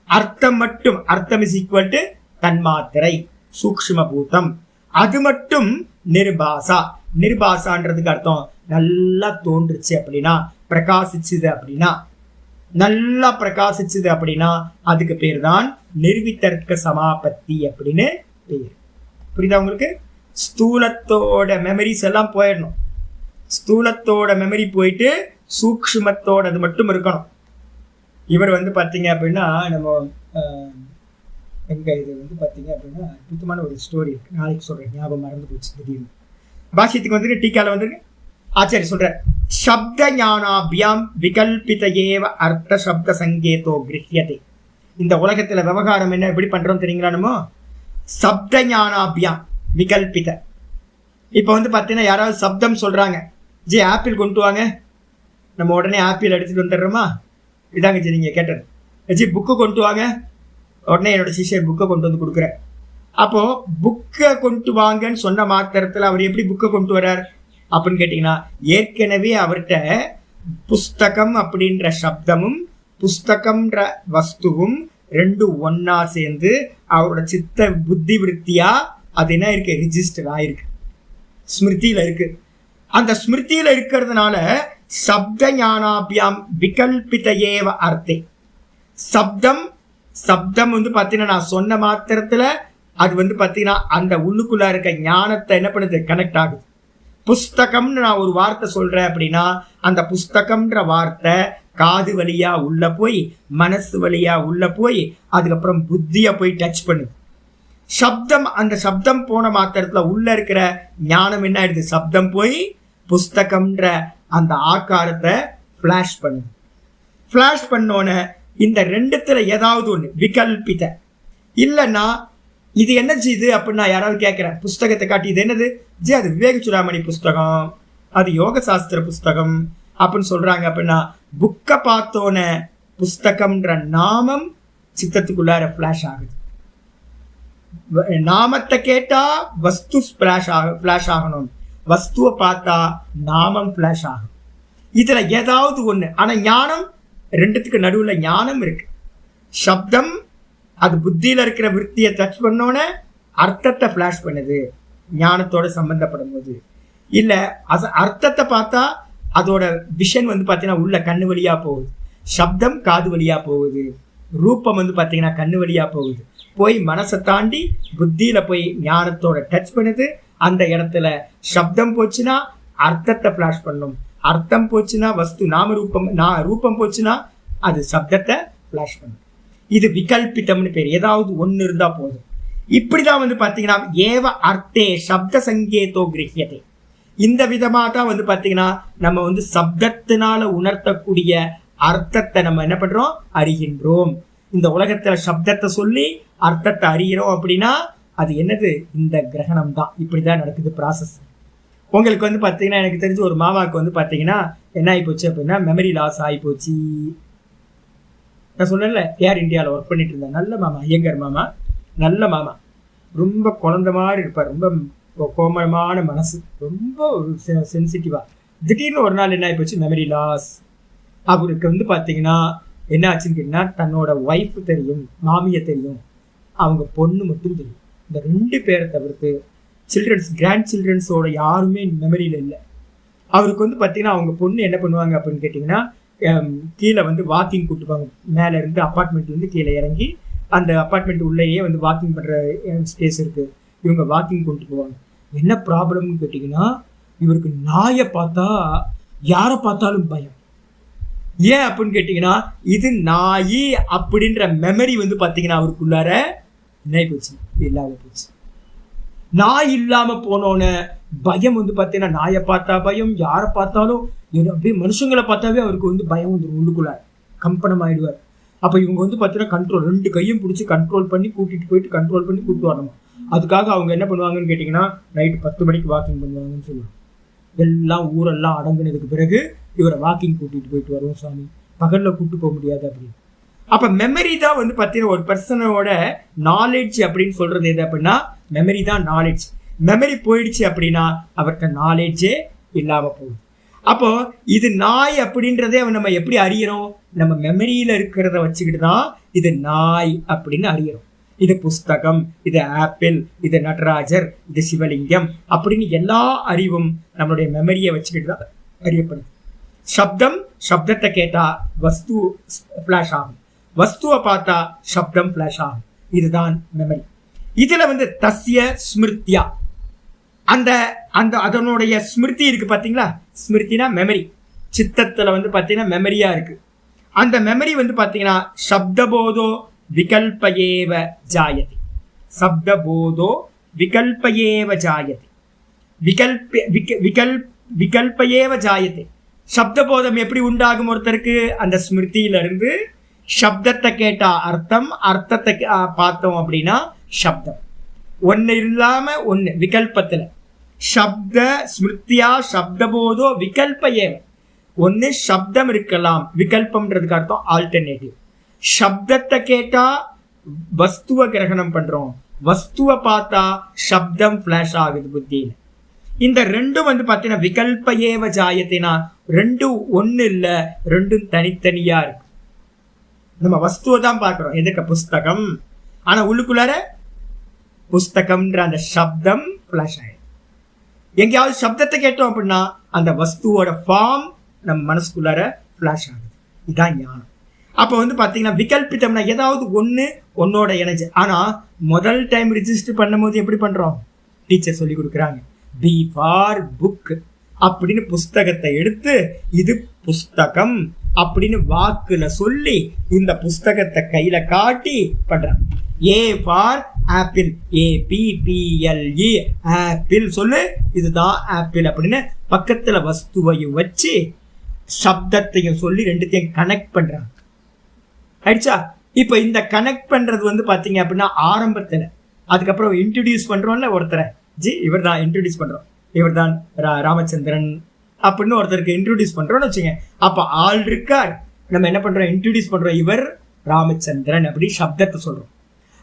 அர்த்தம் மட்டும், அர்த்தம் இஸ் ஈக்குவல் டு தன்மாத்திரை, சூக்ஷ்ம பூதம். அது மட்டும் நிர்பாசா. நிர்பாசான்றதுக்கு அர்த்தம் நல்லா தோன்றுச்சு அப்படின்னா, பிரகாசிச்சுது அப்படின்னா, நல்லா பிரகாசிச்சுது அப்படின்னா அதுக்கு பேர் தான் நிர்வித்தர்க்க சமாபத்தி அப்படின்னு பேர். புரியுதா உங்களுக்கு? ஸ்தூலத்தோட மெமரிஸ் எல்லாம் போயிடணும். ஸ்தூலத்தோட மெமரி போயிட்டு சூக்ஷ்மத்தோட அது மட்டும் இருக்கணும். இவர் வந்து பாத்தீங்க அப்படின்னா நம்ம எங்க இது வந்து பாத்தீங்க அப்படின்னா அற்புதமான ஒரு ஸ்டோரி இருக்கு, நாளைக்கு சொல்றேன், ஞாபகம் மறந்து போச்சு திடீர்னு. பாஷ்யத்துக்கு வந்துட்டு டீக்கால வந்துருக்கு ஆச்சாரிய சொல்ற, சப்த ஞானாபியாம் விகல்பித ஏவ அர்த்த சப்த சங்கேதோ கிருஹ்யதே. இந்த உலகத்துல விவகாரம் என்ன எப்படி பண்றோம் தெரியுங்களா? நம்ம சப்த ஞானாபியாம் விகல்பித. இப்ப வந்து பாத்தீங்கன்னா யாராவது சப்தம் சொல்றாங்க, ஜி ஆப்பிள் கொண்டு வாங்க, நம்ம உடனே ஆப்பிள் எடுத்துட்டு வந்துடுறோமா? இதாங்க ஜி நீங்க கேட்டது. ஜி புக்கு கொண்டு வாங்க, உடனே என்னோட சிஷ்யர் புக்கை கொண்டு வந்து கொடுக்குறேன். அப்போ புக்கை கொண்டு வாங்கன்னு சொன்ன மாத்திரத்துல அவர் எப்படி புக்கை கொண்டு வர்றார் அப்படின்னு கேட்டீங்கன்னா, ஏற்கனவே அவர்கிட்ட புஸ்தகம் அப்படின்ற சப்தமும் புஸ்தகம்ன்ற வஸ்துவும் ரெண்டும் ஒன்னா சேர்ந்து அவரோட சித்த புத்தி விருத்தியா அது என்ன இருக்கு? ரிஜிஸ்டர் ஆயிருக்கு, ஸ்மிருதியில இருக்கு. அந்த ஸ்மிருதியில இருக்கிறதுனால சப்த ஞானாபியாம் விகல்பித ஏவ அர்த்தே. சப்தம் வந்து பாத்தீங்கன்னா நான் சொன்ன மாத்திரத்துல அது வந்து பாத்தீங்கன்னா அந்த உள்ளுக்குள்ள இருக்க ஞானத்தை என்ன பண்ணுது? கனெக்ட் ஆகுது. புஸ்தகம்னு நான் ஒரு வார்த்தை சொல்றேன் அப்படின்னா அந்த புஸ்தகம்ன்ற வார்த்தை காது வழியா உள்ள போய் மனசு வழியா உள்ள போய் அதுக்கப்புறம் புத்திய போய் டச் பண்ணுது. சப்தம், அந்த சப்தம் போன மாத்திரத்துல உள்ள இருக்கிற ஞானம் என்ன ஆயிடுது? சப்தம் போய் புஸ்தகம்ன்ற அந்த ஆக்காரத்தை பிளாஷ் பண்ணுது. பிளாஷ் பண்ணோன்னு இந்த ரெண்டுத்துல ஏதாவது ஒண்ணு விகல்பித. இல்லைன்னா இது என்ன செய்யுது அப்படின்னா யாராவது கேட்கிறேன், புஸ்தகத்தை காட்டி இது என்னது? ஜி அது விவேக சூடாமணி புஸ்தகம், அது யோக சாஸ்திர புஸ்தகம் அப்படின்னு சொல்றாங்க. அப்படின்னா புக்கை பார்த்தோன்ன புஸ்தகம்ன்ற நாமம் சித்தத்துக்குள்ளார பிளாஷ் ஆகுது. நாமத்தை கேட்டா வஸ்து பிளாஷ் ஆகணும், வஸ்துவை பார்த்தா நாமம் பிளாஷ் ஆகும். இதுல ஏதாவது ஒண்ணு. ஆனா ஞானம் ரெண்டுத்துக்கு நடுவுல ஞானம் இருக்கு. சப்தம் அது புத்தியில இருக்கிற விருத்தியை டச் பண்ணோட அர்த்தத்தை பிளாஷ் பண்ணுது ஞானத்தோட சம்பந்தப்படும் போது. இல்ல அர்த்தத்தை பார்த்தா அதோட விஷன் வந்து பாத்தீங்கன்னா உள்ள கண்ணு வழியா போகுது, சப்தம் காது வழியா போகுது, ரூபம் வந்து பாத்தீங்கன்னா கண்ணு வழியா போகுது, போய் மனசை தாண்டி புத்தியில போய் ஞானத்தோட டச் பண்ணுது. அந்த இடத்துல சப்தம் போச்சுன்னா அர்த்தத்தை பிளாஷ் பண்ணும், அர்த்தம் போச்சுன்னா வஸ்து நாம ரூபம் போச்சுன்னா அது சப்தத்தை பிளாஷ் பண்ணும். இது விகல்பிதம்னு பேர். ஏதாவது ஒன்னு இருந்தா போதும். இப்படிதான் வந்து பாத்தீங்கன்னா ஏவ அர்த்தே சப்த சங்கேதோ கிரஹ்யதே. இந்த விதமா தான் வந்து பாத்தீங்கன்னா நம்ம வந்து சப்தத்தினால உணர்த்தக்கூடிய அர்த்தத்தை நம்ம என்ன பண்றோம்? அறிகின்றோம். இந்த உலகத்துல சப்தத்தை சொல்லி அர்த்தத்தை அறிகிறோம் அப்படின்னா அது என்னது? இந்த கிரகணம் தான். இப்படிதான் நடக்குது ப்ராசஸ். உங்களுக்கு வந்து பார்த்தீங்கன்னா, எனக்கு தெரிஞ்ச ஒரு மாமாவுக்கு வந்து பார்த்தீங்கன்னா என்ன ஆகிப்போச்சு அப்படின்னா, மெமரி லாஸ் ஆகிப்போச்சு. நான் சொன்னேன்ல, ஏர் இந்தியாவில் ஒர்க் பண்ணிட்டு இருந்தேன். நல்ல மாமா, ஐயங்கர் மாமா, நல்ல மாமா, ரொம்ப குழந்த மாதிரி இருப்பார், ரொம்ப கோமளமான மனசு, ரொம்ப சென்சிட்டிவா. திடீர்னு ஒரு நாள் என்ன ஆகிப்போச்சு, மெமரி லாஸ். அவருக்கு வந்து பார்த்தீங்கன்னா என்ன ஆச்சுன்னு கேட்டீங்கன்னா, தன்னோட ஒய்ஃப் தெரியும், மாமியை தெரியும், அவங்க பொண்ணு மட்டும் தெரியும். இந்த 2 பேரை தவிர்த்து கிராண்ட் சில்ட்ரன்ஸோட யாருமே மெமரியில் இல்லை. அவருக்கு வந்து பார்த்தீங்கன்னா அவங்க பொண்ணு என்ன பண்ணுவாங்க அப்படின்னு கேட்டிங்கன்னா, கீழே வந்து வாக்கிங் கூட்டுப்பாங்க. மேலே இருந்து அப்பார்ட்மெண்ட்லேருந்து கீழே இறங்கி அந்த அப்பார்ட்மெண்ட் உள்ளேயே வந்து வாக்கிங் பண்ணுற ஸ்பேஸ் இருக்குது, இவங்க வாக்கிங் கொண்டு போவாங்க. என்ன ப்ராப்ளம்னு கேட்டிங்கன்னா, இவருக்கு நாயை பார்த்தா யாரை பார்த்தாலும் பயம். ஏன் அப்படின்னு கேட்டிங்கன்னா, இது நாய் அப்படின்ற மெமரி வந்து பார்த்தீங்கன்னா அவருக்குள்ளார என்ன போச்சு, இல்லாமல் போச்சு. நாய் இல்லாமல் போனோன்னு பயம் வந்து பார்த்தீங்கன்னா, நாயை பார்த்தா பயம், யாரை பார்த்தாலும் அப்படியே மனுஷங்களை பார்த்தாவே அவருக்கு வந்து பயம் வந்துடும், உள்ளுக்குள்ளார கம்பனம் ஆகிடுவார். அப்போ இவங்க வந்து பார்த்தீங்கன்னா கண்ட்ரோல், 2 கையும் பிடிச்சி கண்ட்ரோல் பண்ணி கூட்டிகிட்டு போயிட்டு கண்ட்ரோல் பண்ணி கூப்பிட்டு வரணும். அதுக்காக அவங்க என்ன பண்ணுவாங்கன்னு கேட்டிங்கன்னா, நைட்டு 10 மணிக்கு வாக்கிங் பண்ணுவாங்கன்னு சொல்லுவாங்க. எல்லாம் ஊரெல்லாம் அடங்குனதுக்கு பிறகு இவரை வாக்கிங் கூட்டிகிட்டு போயிட்டு வருவோம் சாமி, பகலில் கூப்பிட்டு போக முடியாது அப்படின்னு. அப்போ மெமரி தான் வந்து பார்த்தீங்கன்னா ஒரு பர்சனோட நாலேஜ் அப்படின்னு சொல்கிறது எது அப்படின்னா, மெமரி தான் நாலேஜ். மெமரி போயிடுச்சு அப்படின்னா அவர்கிட்ட நாலேஜே இல்லாமல் போகுது. அப்போ இது நாய் அப்படின்றதே நம்ம எப்படி அறியறோம்? நம்ம மெமரியில இருக்கிறத வச்சுக்கிட்டு தான் இது நாய் அப்படின்னு அறியறோம். இது புஸ்தகம், இது ஆப்பிள், இது நடராஜர், இது சிவலிங்கம் அப்படின்னு எல்லா அறிவும் நம்மளுடைய மெமரியை வச்சுக்கிட்டு தான் அறியப்படுது. சப்தத்தை கேட்டா வஸ்து ஃபிளாஷ் ஆகும், வஸ்துவை பார்த்தா சப்தம் ஃபிளாஷ் ஆகும். இதுதான் மெமரி. இதுல வந்து தஸ்ய ஸ்மிருத்தியா, அந்த அந்த அதனுடைய ஸ்மிருதி இருக்கு பார்த்தீங்களா? ஸ்மிருதினா மெமரி. சித்தத்துல வந்து பார்த்தீங்கன்னா மெமரியா இருக்கு. அந்த மெமரி வந்து பார்த்தீங்கன்னா சப்தபோதோ விகல்பயேவ ஜாயதி, சப்தபோதோ விகல்பயேவ ஜாயதி, விகல்பயேவ ஜாயதி. சப்தபோதம் எப்படி உண்டாகும் ஒருத்தருக்கு? அந்த ஸ்மிருதியிலிருந்து சப்தத்தை கேட்டா அர்த்தம், அர்த்தத்தை பார்த்தோம் அப்படின்னா சப்தம். ஒன்று இல்லாம ஒன்று விகல்பத்துல. சப்த ஸ்மிருத்தியா சப்தபோதோ விகல்பயேவ. ஒன்று சப்தம் இருக்கலாம், விகல்பம்ன்றதுக்கு அர்த்தம் ஆல்டர்னேட்டிவ். சப்தத்தை கேட்டா வஸ்துவ கிரகணம் பண்றோம், வஸ்துவை பார்த்தா சப்தம் ஃபிளாஷ் ஆகுது புத்தியில. இந்த ரெண்டும் வந்து பார்த்தீங்கன்னா விகல்பயேவ ஜாயத்தினா ரெண்டும் ஒன்று இல்லை, ரெண்டும் தனித்தனியா இருக்கு. நம்ம வஸ்துவை தான் பார்க்குறோம், எதுக்கு? புஸ்தகம். ஆனால் உள்ளுக்குள்ளார புஸ்தகம்ன்ற அந்த சப்தம் ஃபிளாஷ் ஆயிடும். எங்கேயாவது சப்தத்தை கேட்டோம் அப்படின்னா அந்த வஸ்துவோட ஃபார்ம் நம்ம மனசுக்குள்ளார ஃபிளாஷ் ஆகுது. இதுதான் ஞானம். அப்போ வந்து பார்த்தீங்கன்னா விகல்பித்தம்னா ஏதாவது ஒன்னோட இணைஞ்சு. ஆனால் முதல் டைம் ரிஜிஸ்டர் பண்ணும்போது எப்படி பண்ணுறோம்? டீச்சர் சொல்லி கொடுக்குறாங்க, பி ஃபார் புக் அப்படின்னு புஸ்தகத்தை எடுத்து இது புஸ்தகம் அப்படின்னு வாக்குல சொல்லி இந்த புஸ்தகத்தை கையில காட்டி பண்றாங்க. ஏ ஃபார் ஆப்பிள், APPLE ஆப்பிள் சொல்லு, இதுதான் ஆப்பிள் அப்படின்னு பக்கத்துல வஸ்துவையும் வச்சு சப்தத்தையும் சொல்லி ரெண்டுத்தையும் கனெக்ட் பண்றாங்க. ஆயிடுச்சா? இப்போ இந்த கனெக்ட் பண்றது வந்து பாத்தீங்க அப்படின்னா ஆரம்பத்துல, அதுக்கப்புறம் இன்ட்ரடியூஸ் பண்றோம்ல ஒருத்தரை, இவர் தான் இன்ட்ரடியூஸ் பண்றோம், இவர் தான் ராமச்சந்திரன் அப்படின்னு ஒருத்தருக்கு இன்ட்ரடியூஸ் பண்றோம்னு வச்சுங்க. அப்ப ஆள் இருக்கார், நம்ம என்ன பண்றோம்? இன்ட்ரடியூஸ் பண்றோம், இவர் ராமச்சந்திரன் அப்படி சப்தத்தை சொல்றோம்.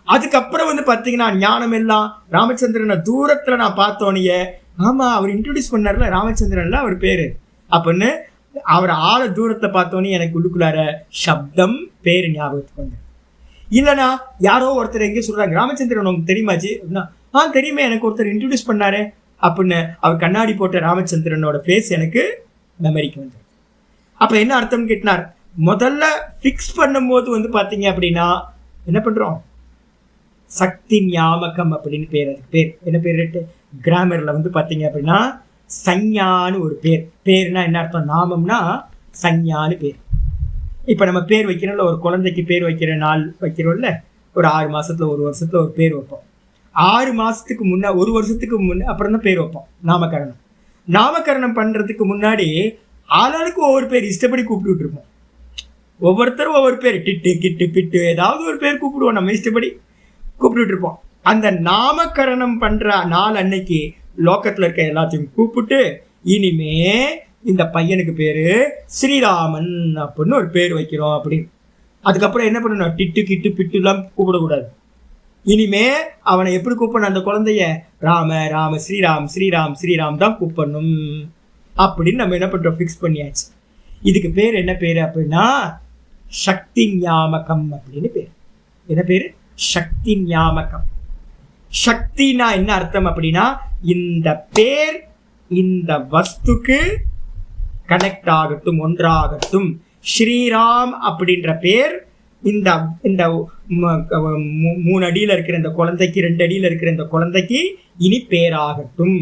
அதுக்கப்புறம் வந்து பாத்தீங்கன்னா ஞானம் எல்லாம் ராமச்சந்திரனை தூரத்துல நான் பார்த்தோன்னே, ஆமா அவர் இன்ட்ரடியூஸ் பண்ணார்ல ராமச்சந்திரன்ல அவர் பேரு அப்படின்னு அவர் ஆளை தூரத்தை பார்த்தோன்னே எனக்கு உள்ளுக்குள்ளார சப்தம் பேரு ஞாபகத்துக்கு வந்து. இல்லைன்னா யாரோ ஒருத்தர் எங்கே சொல்றாங்க, ராமச்சந்திரன் உங்களுக்கு தெரியுமாச்சு அப்படின்னா, தெரியுமே எனக்கு ஒருத்தர் இன்ட்ரடியூஸ் பண்ணாரு அப்படின்னு அவர் கண்ணாடி போட்ட ராமச்சந்திரனோட ஃபேஸ் எனக்கு மெமரிக்கு வந்து. அப்போ என்ன அர்த்தம்னு கேட்டினார், முதல்ல ஃபிக்ஸ் பண்ணும்போது வந்து பார்த்தீங்க அப்படின்னா என்ன பண்ணுறோம்? சக்தி ஞாபகம் அப்படின்னு பேர். அதுக்கு பேர் என்ன பேர்? கிராமரில் வந்து பார்த்தீங்க அப்படின்னா சஞ்ஞான்னு ஒரு பேர். பேர்னா என்ன அர்த்தம்? நாமம்னா சஞ்ஞான்னு பேர். இப்போ நம்ம பேர் வைக்கிறோம்ல, ஒரு குழந்தைக்கு பேர் வைக்கிற நாள் வைக்கிறோம்ல, ஒரு 6 மாசத்துல 1 வருஷத்துல ஒரு பேர் வைப்போம். 6 மாசத்துக்கு முன்னே 1 வருஷத்துக்கு முன்னே அப்புறம் தான் பேர் வைப்போம். நாமகரணம். நாமகரணம் பண்றதுக்கு முன்னாடி ஆளாளுக்கு ஒவ்வொரு பேர் இஷ்டப்படி கூப்பிட்டு இருப்போம். ஒவ்வொருத்தரும் ஒவ்வொரு பேர், டிட்டு கிட்டு பிட்டு ஏதாவது ஒரு பேர் கூப்பிடுவோம், நம்ம இஷ்டப்படி கூப்பிட்டு இருப்போம். அந்த நாமகரணம் பண்ற நாள் அன்னைக்கு லோக்கத்துல இருக்க எல்லாத்தையும் கூப்பிட்டு இனிமே இந்த பையனுக்கு பேரு ஸ்ரீராமன் அப்படின்னு ஒரு பேர் வைக்கிறோம் அப்படின்னு. அதுக்கப்புறம் என்ன பண்ணணும், டிட்டு கிட்டு பிட்டுலாம் கூப்பிடக்கூடாது. இனிமே அவனை எப்படி கூப்பிடணும், அந்த குழந்தைய ராம ராம ஸ்ரீராம் ஸ்ரீராம் ஸ்ரீராம் தான் கூப்பிடணும் அப்படின்னு நம்ம என்ன பண்றோம், ஃபிக்ஸ் பண்ணியாச்சு. இதுக்கு பேர் என்ன பேரு அப்படின்னா சக்தி ஞாபகம் அப்படின்னு பேர். என்ன பேரு, சக்தி ஞாபகம். சக்தினா என்ன அர்த்தம் அப்படின்னா இந்த பேர் இந்த வஸ்துக்கு கனெக்ட் ஆகட்டும், ஒன்றாகட்டும். ஸ்ரீராம் அப்படின்ற பேர் இந்த இந்த 3 அடியில் இருக்கிற இந்த குழந்தைக்கு, 2 அடியில் இருக்கிற இந்த குழந்தைக்கு இனி பேராகட்டும்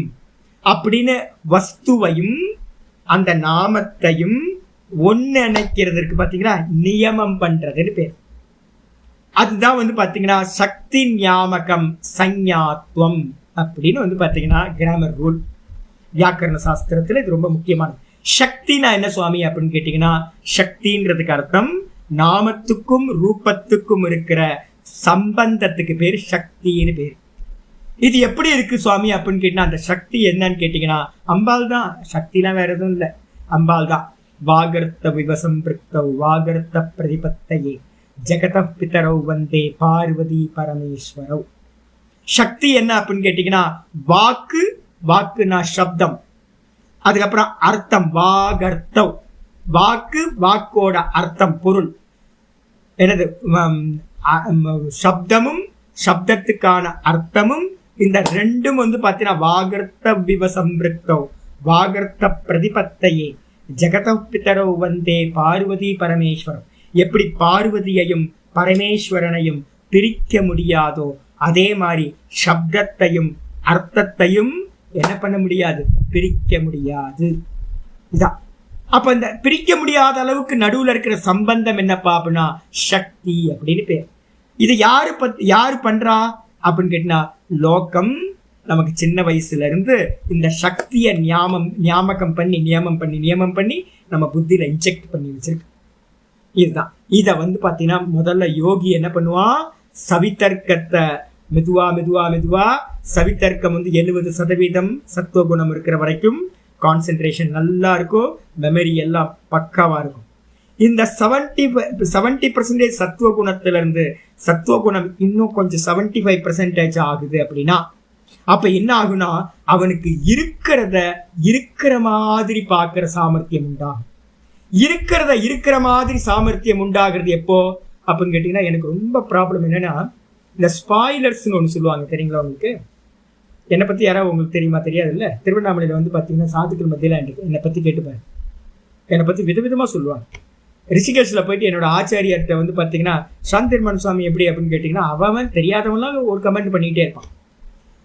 அப்படின்னு வஸ்துவையும் அந்த நாமத்தையும் ஒன்று நினைக்கிறதுக்கு பார்த்தீங்கன்னா நியமம் பண்றதுன்னு பேர். அதுதான் வந்து பார்த்தீங்கன்னா சக்தி ஞாபகம் சஞ்ஞாத்வம் அப்படின்னு வந்து பார்த்தீங்கன்னா கிராமர் ரூல். வியாக்கரண சாஸ்திரத்தில் இது ரொம்ப முக்கியமானது. சக்தினா என்ன சுவாமி அப்படின்னு கேட்டீங்கன்னா, சக்தின்றதுக்கு அர்த்தம் நாமத்துக்கும் ரூபத்துக்கும் இருக்கிற சம்பந்தத்துக்கு பேர் சக்தின்னு பேர். இது எப்படி இருக்கு சுவாமி அப்படின்னு கேட்டீங்கன்னா, அந்த சக்தி என்னன்னு கேட்டீங்கன்னா அம்பாள் தான். சக்திலாம் வேற எதுவும் இல்லை, அம்பாள் தான். வாகர்த்த விவசம் பிருத்தவ் வாகர்த்த பிரதிபத்தையே ஜெகத பிதரவ் வந்தே பார்வதி பரமேஸ்வரவ். சக்தி என்ன அப்படின்னு கேட்டீங்கன்னா வாக்கு, வாக்குனா சப்தம், அதுக்கப்புறம் அர்த்தம் வாகர்த்தவ், வாக்கு வாக்கோட அர்த்தம் பொருள் என்னது, சப்தமும் சப்தத்துக்கான அர்த்தமும் இந்த ரெண்டும் வந்து பார்த்தீங்கன்னா வாகர்த்த விவசம்பிருத்தவ் வாகர்த்த பிரதிபத்தையே ஜெகத பிதரவ் வந்தே பார்வதி பரமேஸ்வரம். எப்படி பார்வதியையும் பரமேஸ்வரனையும் பிரிக்க முடியாதோ அதே மாதிரி சப்தத்தையும் அர்த்தத்தையும் என்ன பண்ண முடியாது, பிரிக்க முடியாது. இதான் அப்ப இந்த பிரிக்க முடியாத அளவுக்கு நடுவில் இருக்கிற சம்பந்தம் என்னப்பா அப்படின்னா சக்தி அப்படின்னு பேர். இது யாரு பண்றா அப்படின்னு கேட்டா லோகம் நமக்கு சின்ன வயசுல இருந்து இந்த சக்தியை ஞாபகம் பண்ணி நியமம் பண்ணி நம்ம புத்தியில இன்ஜெக்ட் பண்ணி வச்சிருக்கு. இதுதான். இதை வந்து பார்த்தீங்கன்னா முதல்ல யோகி என்ன பண்ணுவான், சவிதர்க்கத்தை மெதுவா சவிதர்க்கம் வந்து 70% சத்துவகுணம் இருக்கிற வரைக்கும் கான்சென்ட்ரேஷன் நல்லா இருக்கும், மெமரி எல்லாம் பக்காவா இருக்கும். இந்த 70% சத்துவகுணத்திலிருந்து சத்துவகுணம் இன்னும் கொஞ்சம் 75% ஆகுது அப்படின்னா அப்ப என்ன ஆகுனா அவனுக்கு இருக்கிற மாதிரி பார்க்கிற சாமர்த்தியம் உண்டாகும். இருக்கிற மாதிரி சாமர்த்தியம் உண்டாகிறது எப்போ அப்படின்னு கேட்டீங்கன்னா, எனக்கு ரொம்ப ப்ராப்ளம் என்னன்னா இந்த ஸ்பாயிலர்ஸ்னு ஒன்று சொல்லுவாங்க, தெரியுங்களா உங்களுக்கு? என்னை பற்றி யாராவது உங்களுக்கு தெரியுமா? தெரியாது இல்லை. திருவண்ணாமலையில் வந்து பார்த்தீங்கன்னா சாதுக்கள் மத்தியில் என்னை பற்றி கேட்டுப்பாரு, என்னை பற்றி விதவிதமாக சொல்லுவாங்க. ரிஷிகேஷில் போயிட்டு என்னோட ஆச்சாரியர்கிட்ட வந்து பார்த்தீங்கன்னா சாந்திர்மன் சுவாமி எப்படி அப்படின்னு கேட்டிங்கன்னா அவன் தெரியாதவங்களாம் ஒரு கமெண்ட் பண்ணிக்கிட்டே இருப்பான்.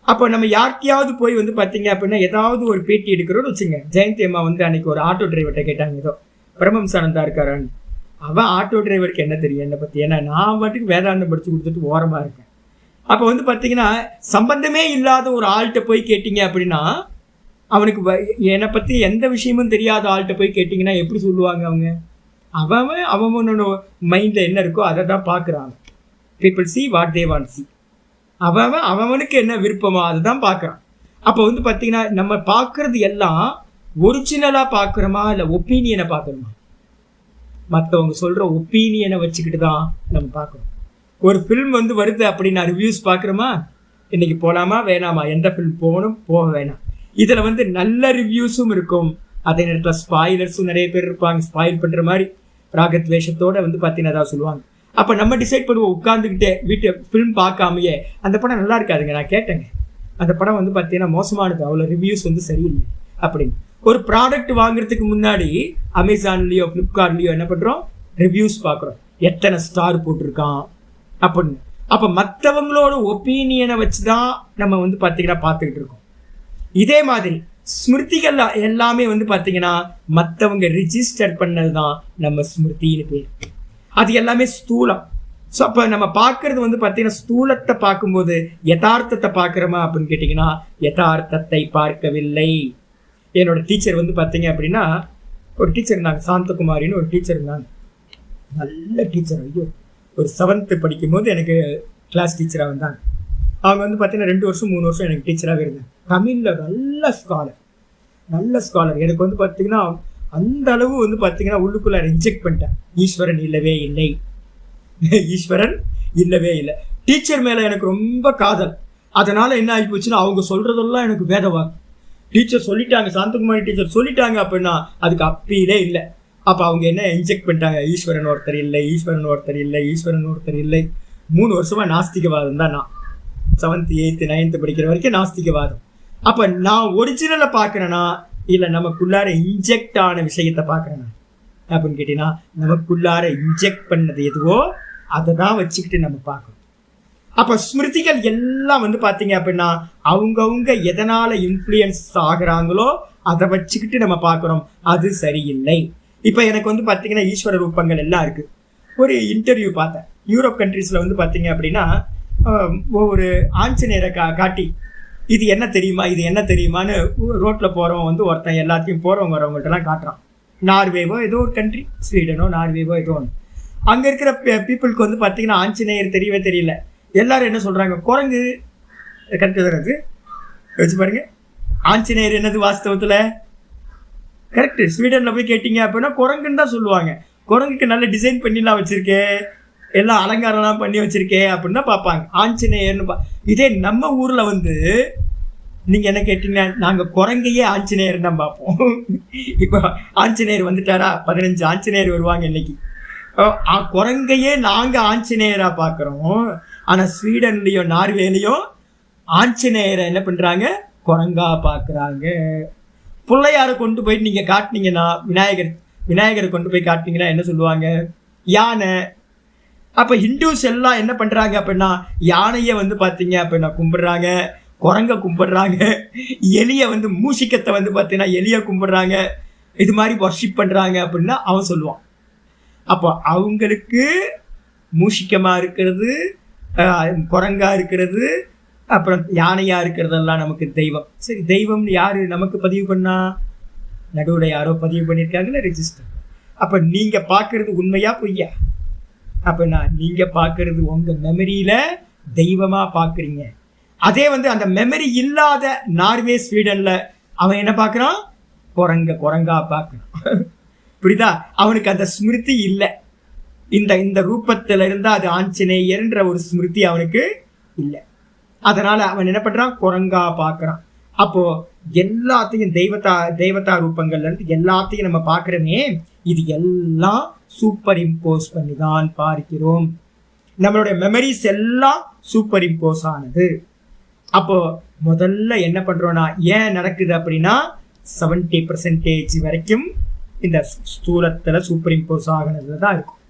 அப்போ நம்ம யார்கிட்டையாவது போய் வந்து பார்த்தீங்க அப்படின்னா ஏதாவது ஒரு பேட்டி எடுக்கிறோன்னு வச்சுங்க. ஜெயந்தி அம்மா வந்து அன்னைக்கு ஒரு ஆட்டோ டிரைவர்கிட்ட கேட்டாங்க, ஏதோ பரமஹம்சானந்தா இருக்காரான்னு. அவன் ஆட்டோ டிரைவருக்கு என்ன தெரியும் என்னை பற்றி, ஏன்னா நான் பாட்டுக்கு வேதாந்தம் படித்து கொடுத்துட்டு ஓரமாக இருக்கேன். அப்போ வந்து பார்த்தீங்கன்னா சம்பந்தமே இல்லாத ஒரு ஆள்கிட்ட போய் கேட்டிங்க அப்படின்னா அவனுக்கு என்னை பற்றி எந்த விஷயமும் தெரியாத ஆள்கிட்ட போய் கேட்டிங்கன்னா எப்படி சொல்லுவாங்க அவங்க? அவனோட மைண்டில் என்ன இருக்கோ அதை தான் பார்க்குறாங்க. People see what they want see. அவனுக்கு என்ன விருப்பமோ அதை தான் பார்க்குறான். அப்போ வந்து பார்த்தீங்கன்னா நம்ம பார்க்குறது எல்லாம் ஒரிஜினலாக பார்க்குறோமா இல்லை ஒப்பீனியனை பார்க்குறோமா? மற்றவங்க சொல்கிற ஒப்பீனியனை வச்சுக்கிட்டு தான் நம்ம பார்க்குறோம். ஒரு ஃபில்ம் வந்து வருது அப்படின்னா ரிவ்யூஸ் பார்க்குறோமா, இன்னைக்கு போகலாமா வேணாமா, எந்த ஃபில்ம் போகணும் போக வேணாம். இதில் வந்து நல்ல ரிவ்யூஸும் இருக்கும், அதே நேரத்தில் ஸ்பாயிலர்ஸும் நிறைய பேர் இருப்பாங்க, ஸ்பாயில் பண்ணுற மாதிரி ராகத்வேஷத்தோடு வந்து பார்த்தீங்கன்னா அதான் சொல்லுவாங்க. அப்போ நம்ம டிசைட் பண்ணுவோம் உட்காந்துக்கிட்டே வீட்டு ஃபில்ம் பார்க்காமையே அந்த படம் நல்லா இருக்காதுங்க, நான் கேட்டேங்க அந்த படம் வந்து பார்த்தீங்கன்னா மோசமானது, அவ்வளோ ரிவ்யூஸ் வந்து சரியில்லை அப்படின்னு. ஒரு ப்ராடக்ட் வாங்குறதுக்கு முன்னாடி அமேசான்லேயோ ஃப்ளிப்கார்ட்லேயோ என்ன பண்ணுறோம், ரிவ்யூஸ் பார்க்குறோம், எத்தனை ஸ்டார் போட்டிருக்கான் அப்படின்னு. அப்போ மற்றவங்களோட ஒப்பீனியனை வச்சு தான் நம்ம வந்து பார்த்தீங்கன்னா பார்த்துக்கிட்டு இருக்கோம். இதே மாதிரி ஸ்மிருதிகள் எல்லாமே வந்து பார்த்தீங்கன்னா மற்றவங்க ரிஜிஸ்டர் பண்ணது தான் நம்ம ஸ்மிருதின்னு பேர். அது எல்லாமே ஸ்தூலம். ஸோ அப்போ நம்ம பார்க்கறது வந்து பார்த்தீங்கன்னா ஸ்தூலத்தை பார்க்கும்போது யதார்த்தத்தை பார்க்குறோமா அப்படின்னு கேட்டிங்கன்னா யதார்த்தத்தை பார்க்கவில்லை. என்னோட டீச்சர் வந்து பார்த்தீங்க அப்படின்னா ஒரு டீச்சர் இருந்தாங்க, சாந்தகுமாரின்னு ஒரு டீச்சர் இருந்தாங்க, நல்ல டீச்சர். ஐயோ, ஒரு 7th படிக்கும்போது எனக்கு கிளாஸ் டீச்சராக வந்தாங்க. அவங்க வந்து பார்த்தீங்கன்னா 2 வருஷம் 3 வருஷம் எனக்கு டீச்சராகவே இருந்தேன். தமிழில் நல்ல ஸ்காலர். எனக்கு வந்து பார்த்தீங்கன்னா அந்த அளவு வந்து பார்த்தீங்கன்னா உள்ளுக்குள்ள இன்ஜெக்ட் பண்ணிட்டேன். ஈஸ்வரன் இல்லவே இல்லை. டீச்சர் மேலே எனக்கு ரொம்ப காதல். அதனால் என்ன ஆகி போச்சுன்னா அவங்க சொல்கிறதெல்லாம் எனக்கு வேதவாக்கு. டீச்சர் சொல்லிட்டாங்க, சாந்தகுமாரி டீச்சர் சொல்லிட்டாங்க அப்படின்னா அதுக்கு அப்பீலே இல்லை. அப்போ அவங்க என்ன இன்ஜெக்ட் பண்ணிட்டாங்க, ஈஸ்வரன் ஒருத்தர் இல்லை. 3 வருஷமாக நாஸ்திகவாதம் தான். நான் 7th 8th 9th படிக்கிற வரைக்கும் நாஸ்திகவாதம். அப்போ நான் ஒரிஜினலை பார்க்குறேன்னா இல்லை நமக்குள்ளார இன்ஜெக்ட் ஆன விஷயத்தை பார்க்குறேன்னா அப்படின்னு கேட்டீங்கன்னா, நமக்குள்ளார இன்ஜெக்ட் பண்ணது எதுவோ அதை தான் வச்சுக்கிட்டு நம்ம பார்க்கணும். அப்போ ஸ்மிருதிகள் எல்லாம் வந்து பார்த்தீங்க அப்படின்னா அவங்கவுங்க எதனால் இன்ஃப்ளூயன்ஸ் ஆகுறாங்களோ அதை வச்சுக்கிட்டு நம்ம பார்க்குறோம். அது சரியில்லை. இப்போ எனக்கு வந்து பார்த்தீங்கன்னா ஈஸ்வர ரூபங்கள் எல்லாம் இருக்குது. ஒரு இன்டர்வியூ பார்த்தேன். யூரோப் கண்ட்ரீஸில் வந்து பார்த்தீங்க அப்படின்னா ஒரு ஆஞ்சநேயரை காட்டி இது என்ன தெரியுமான்னு ரோட்டில் போகிறவன் வந்து ஒருத்தன் எல்லாத்தையும் போகிறவங்க வரவங்கள்ட்டலாம் காட்டுறான். நார்வேவோ ஏதோ ஒரு கண்ட்ரி, ஸ்வீடனோ நார்வேவோ ஏதோ ஒன்று. அங்கே இருக்கிற பீப்புளுக்கு வந்து பார்த்தீங்கன்னா ஆஞ்சநேயர் தெரியவே தெரியல. எல்லாரும் என்ன சொல்கிறாங்க, குரங்கு. கரெக்டு தானே அது? வச்சு பாருங்க, ஆஞ்சநேயர் என்னது வாஸ்தவத்தில்? கரெக்டு. ஸ்வீடனில் போய் கேட்டிங்க அப்படின்னா குரங்குன்னு தான் சொல்லுவாங்க. குரங்குக்கு நல்ல டிசைன் பண்ணிலாம் வச்சுருக்கேன், எல்லாம் அலங்காரம்லாம் பண்ணி வச்சுருக்கேன் அப்படின்னு தான் பார்ப்பாங்க. ஆஞ்சநேயர்னு இதே நம்ம ஊரில் வந்து நீங்கள் என்ன கேட்டிங்கன்னா நாங்கள் குரங்கையே ஆஞ்சநேயர் தான் பார்ப்போம். இப்போ ஆஞ்சநேயர் வந்துட்டாரா, 15 ஆஞ்சநேயர் வருவாங்க இன்னைக்கு. குரங்கையே நாங்கள் ஆஞ்சநேயராக பார்க்குறோம். ஆனால் ஸ்வீடன்லேயும் நார்வேலையும் ஆஞ்சநேயரை என்ன பண்ணுறாங்க, குரங்கா பார்க்குறாங்க. பிள்ளையாரை கொண்டு போயிட்டு நீங்கள் காட்டினீங்கன்னா, விநாயகரை கொண்டு போய் காட்டினீங்கன்னா என்ன சொல்லுவாங்க, யானை. அப்போ ஹிந்துஸ் எல்லாம் என்ன பண்ணுறாங்க அப்படின்னா யானையை வந்து பார்த்தீங்க அப்படின்னா கும்பிட்றாங்க, குரங்கை கும்பிட்றாங்க, எலியை வந்து மூஷிக்கத்தை வந்து பார்த்தீங்கன்னா எலியை கும்பிட்றாங்க. இது மாதிரி வர்ஷிப் பண்ணுறாங்க அப்படின்னா அவன் சொல்லுவான். அப்போ அவங்களுக்கு மூஷிக்கமாக இருக்கிறது, குரங்கா இருக்கிறது, அப்புறம் யானையாக இருக்கிறதெல்லாம் நமக்கு தெய்வம். சரி, தெய்வம்னு யார் நமக்கு பதிவு பண்ணா? நடுவில் யாரோ பதிவு பண்ணியிருக்காங்கல்ல, ரெஜிஸ்டர். அப்போ நீங்கள் பார்க்குறது உண்மையா பொய்யா? அப்படின்னா நீங்கள் பார்க்குறது உங்கள் மெமரியில் தெய்வமாக பார்க்குறீங்க. அதே வந்து அந்த மெமரி இல்லாத நார்வே ஸ்வீடனில் அவன் என்ன பார்க்குறான், குரங்கா பார்க்குறான். புரியுதா? அவனுக்கு அந்த ஸ்மிருதி இல்லை. இந்த ரூபத்தில் இருந்தால் அது ஆஞ்சநேயர்ன்ற ஒரு ஸ்மிருதி அவனுக்கு இல்லை. அதனால் அவன் என்ன பண்ணுறான், குரங்கா பார்க்குறான். அப்போது எல்லாத்தையும் தெய்வத்தா ரூபங்கள்லேருந்து எல்லாத்தையும் நம்ம பார்க்குறோமே, இது எல்லாம் சூப்பர் இம்போஸ் பண்ணி தான் பார்க்கிறோம். நம்மளுடைய மெமரிஸ் எல்லாம் சூப்பர் இம்போஸ் ஆனது. அப்போது முதல்ல என்ன பண்ணுறோன்னா, ஏன் நடக்குது அப்படின்னா 70% வரைக்கும் இந்த ஸ்தூலத்தில் சூப்பர் இம்போஸ் ஆகினது தான் இருக்கும்.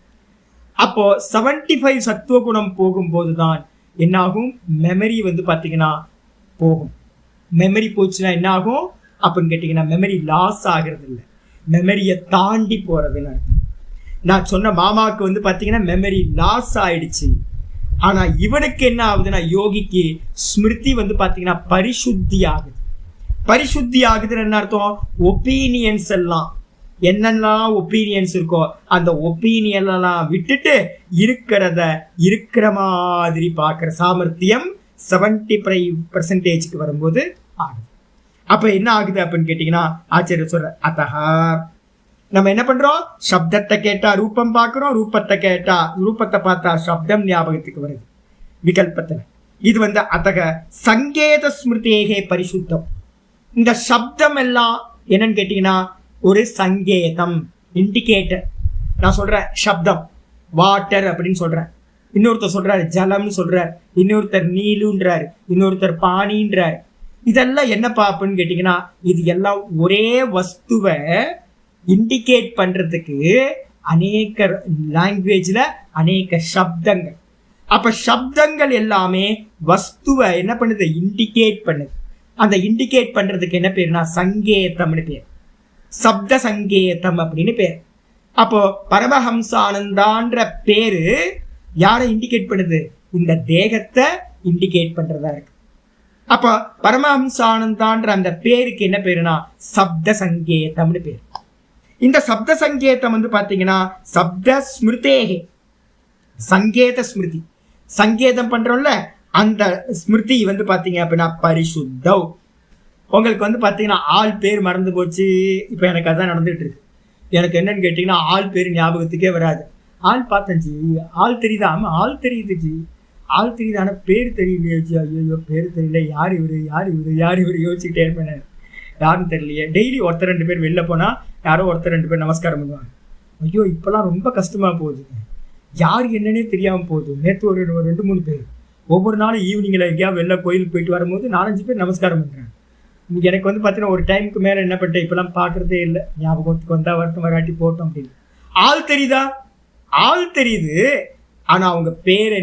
அப்போது 75 சத்துவகுணம் போகும்போது தான் என்னாகும், மெமரி வந்து பார்த்தீங்கன்னா போகும். மெமரி போச்சுன்னா என்ன ஆகும் அப்படின்னு கேட்டிங்கன்னா, மெமரி லாஸ் ஆகிறது இல்லை, மெமரியை தாண்டி போகிறதுன்னு அர்த்தம். நான் சொன்ன மாமாவுக்கு வந்து பார்த்தீங்கன்னா மெமரி லாஸ் ஆயிடுச்சு. ஆனால் இவனுக்கு என்ன ஆகுதுன்னா, யோகிக்கு ஸ்மிருதி வந்து பார்த்தீங்கன்னா பரிசுத்தி ஆகுதுன்னு என்ன அர்த்தம், ஒப்பீனியன்ஸ் எல்லாம் என்னெல்லாம் ஒப்பீனியன்ஸ் இருக்கோ அந்த ஒப்பீனியன்லாம் விட்டுட்டு இருக்கிற மாதிரி பார்க்குற சாமர்த்தியம் 75% வரும்போது ஆகுது. அப்போ என்ன ஆகுது அப்படின்னு கேட்டிங்கன்னா, ஆச்சரிய சொல்ற அத்தகா நம்ம என்ன பண்ணுறோம், சப்தத்தை கேட்டால் ரூபம் பார்க்குறோம், ரூபத்தை பார்த்தா சப்தம் ஞாபகத்துக்கு வருது விகல்பத்தில். இது வந்து அத்தக சங்கேத ஸ்மிருதேகே பரிசுத்தம். இந்த சப்தம் எல்லாம் என்னன்னு கேட்டிங்கன்னா ஒரு சங்கேதம், இண்டிகேட்டர். நான் சொல்கிறேன் சப்தம் வாட்டர் அப்படின்னு சொல்கிறேன், இன்னொருத்தர் சொல்கிறார் ஜலம்னு சொல்கிறார், இன்னொருத்தர் நீலுன்றார், இன்னொருத்தர் பானின்றார். இதெல்லாம் என்னப்பா அப்படின்னு கேட்டிங்கன்னா, இது எல்லாம் ஒரே வஸ்துவை இண்டிகேட் பண்ணுறதுக்கு அநேக லாங்குவேஜில் அநேக சப்தங்கள். அப்போ சப்தங்கள் எல்லாமே வஸ்துவை என்ன பண்ணுது, இண்டிகேட் பண்ணுது. அந்த இண்டிகேட் பண்ணுறதுக்கு என்ன பேருனா சங்கேதம்னு பேர், சப்த சங்கேதம் அப்படின்னு பேர். அப்போ பரமஹம்சானந்தான்ற பேரு யாரை இண்டிகேட் பண்ணுது, இந்த தேகத்தை இண்டிகேட் பண்றதா இருக்கு. அப்போ பரமஹம்சானந்தான்ற அந்த பேருக்கு என்ன பேருனா சப்த சங்கேதம்னு பேர். இந்த சப்த சங்கேதம் வந்து பார்த்தீங்கன்னா சப்த ஸ்மிருதேகே, சங்கேத ஸ்மிருதி. சங்கேதம் பண்றோம்ல அந்த ஸ்மிருதி வந்து பார்த்தீங்க அப்படின்னா பரிசுத்தவ். உங்களுக்கு வந்து பார்த்தீங்கன்னா ஆள் பேர் மறந்து போச்சு. இப்போ எனக்கு அதான் நடந்துகிட்டு இருக்கு. எனக்கு என்னன்னு கேட்டிங்கன்னா ஆள் பேர் ஞாபகத்துக்கே வராது. ஆள் பார்த்தஞ்சி, ஆள் தெரியுதா? ஆமாம் ஆள் தெரியுதுச்சு, ஆள் தெரியுது, ஆனால் பேர் தெரியலையே. ஐயோ பேர் தெரியல, யார் இவர் யோசிச்சுக்கிட்டே இருப்பேன் நான். யாரும் தெரியலையே. டெய்லி ஒருத்தர் 2 பேர் வெளில போனால் யாரோ ஒருத்தர் 2 பேர் நமஸ்காரம் பண்ணுவாங்க. ஐயோ இப்போலாம் ரொம்ப கஷ்டமாக போகுதுங்க. யார் என்னன்னே தெரியாமல் போகுது. நேற்று ஒரு 2-3 பேர் ஒவ்வொரு நாளும் ஈவினிங்கில் எங்கேயாவது வெளில கோயிலுக்கு போயிட்டு வரும்போது 4-5 பேர் நமஸ்காரம் பண்ணுறாங்க. எனக்கு வந்து பார்த்தீங்கன்னா ஒரு டைமுக்கு மேலே என்ன பண்ணிட்டேன், இப்போலாம் பார்க்குறதே இல்லை. ஞாபகத்துக்கு வந்தால் வரட்டும், வராட்டி போட்டோம் அப்படின்னு. ஆள் தெரியுதா? ஆள் தெரியுது, ஆனால் அவங்க பேர்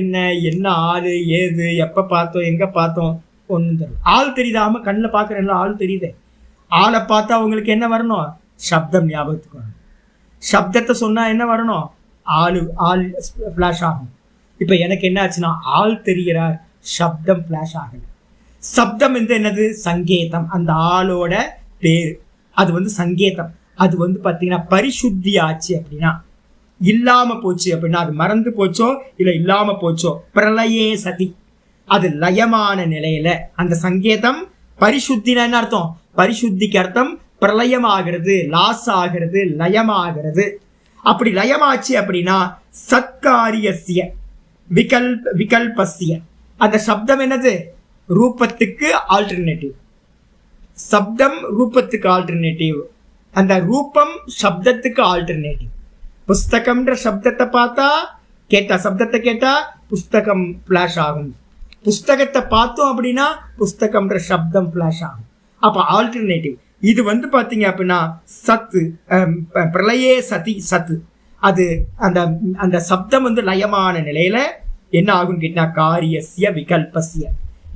என்ன ஆள், ஏது, எப்போ பார்த்தோம், எங்கே பார்த்தோம், ஒன்றும் தெரியல. ஆள் தெரியுதாம கண்ணில் பார்க்குறேன்ல, ஆள் தெரியுது. ஆளை பார்த்தா அவங்களுக்கு என்ன வரணும்? சப்தம் ஞாபகத்துக்கு வரணும். சப்தத்தை சொன்னால் என்ன வரணும்? ஆள் ஃப்ளாஷ் ஆகும். இப்போ எனக்கு என்ன ஆச்சுன்னா ஆள் தெரிகிறார், சப்தம் ஃப்ளாஷ் ஆகல. சப்தம் வந்து என்னது? சங்கேதம். அந்த ஆளோட பேர் அது வந்து சங்கேதம். அது வந்து பார்த்தீங்கன்னா பரிசுத்தி ஆச்சு அப்படின்னா, இல்லாமல் போச்சு அப்படின்னா, அது மறந்து போச்சோ இல்லை இல்லாமல் போச்சோ, பிரளயே சதி, அது லயமான நிலையில அந்த சங்கேதம். பரிசுத்தினா என்ன அர்த்தம்? பரிசுத்திக்கு அர்த்தம் பிரளயம் ஆகிறது, லாஸ் ஆகிறது, லயமாகிறது. அப்படி லயமாச்சு அப்படின்னா சத்காரியசிய விகல்பஸ்ய, அந்த சப்தம் என்னது? ரூபத்துக்கு ஆல்டர்னேட்டிவ். சப்தம் ரூபத்துக்கு ஆல்டர்னேட்டிவ், அந்த ரூபம் சப்தத்துக்கு ஆல்டர்னேட்டிவ். புஸ்தகம்ன்ற சப்தத்தை பார்த்தா சப்தத்தை கேட்டா புஸ்தகம் ஃபிளாஷ் ஆகும். புஸ்தகத்தை பார்த்தோம் அப்படின்னா புஸ்தகம்ன்ற சப்தம் ஃபிளாஷ் ஆகும். அப்போ ஆல்டர்னேட்டிவ். இது வந்து பார்த்தீங்க அப்படின்னா சத்து, பிரளயே சதி சத்து. அது அந்த அந்த சப்தம் வந்து லயமான நிலையில என்ன ஆகும்னு கேட்டா காரியசிய விகல்பசிய,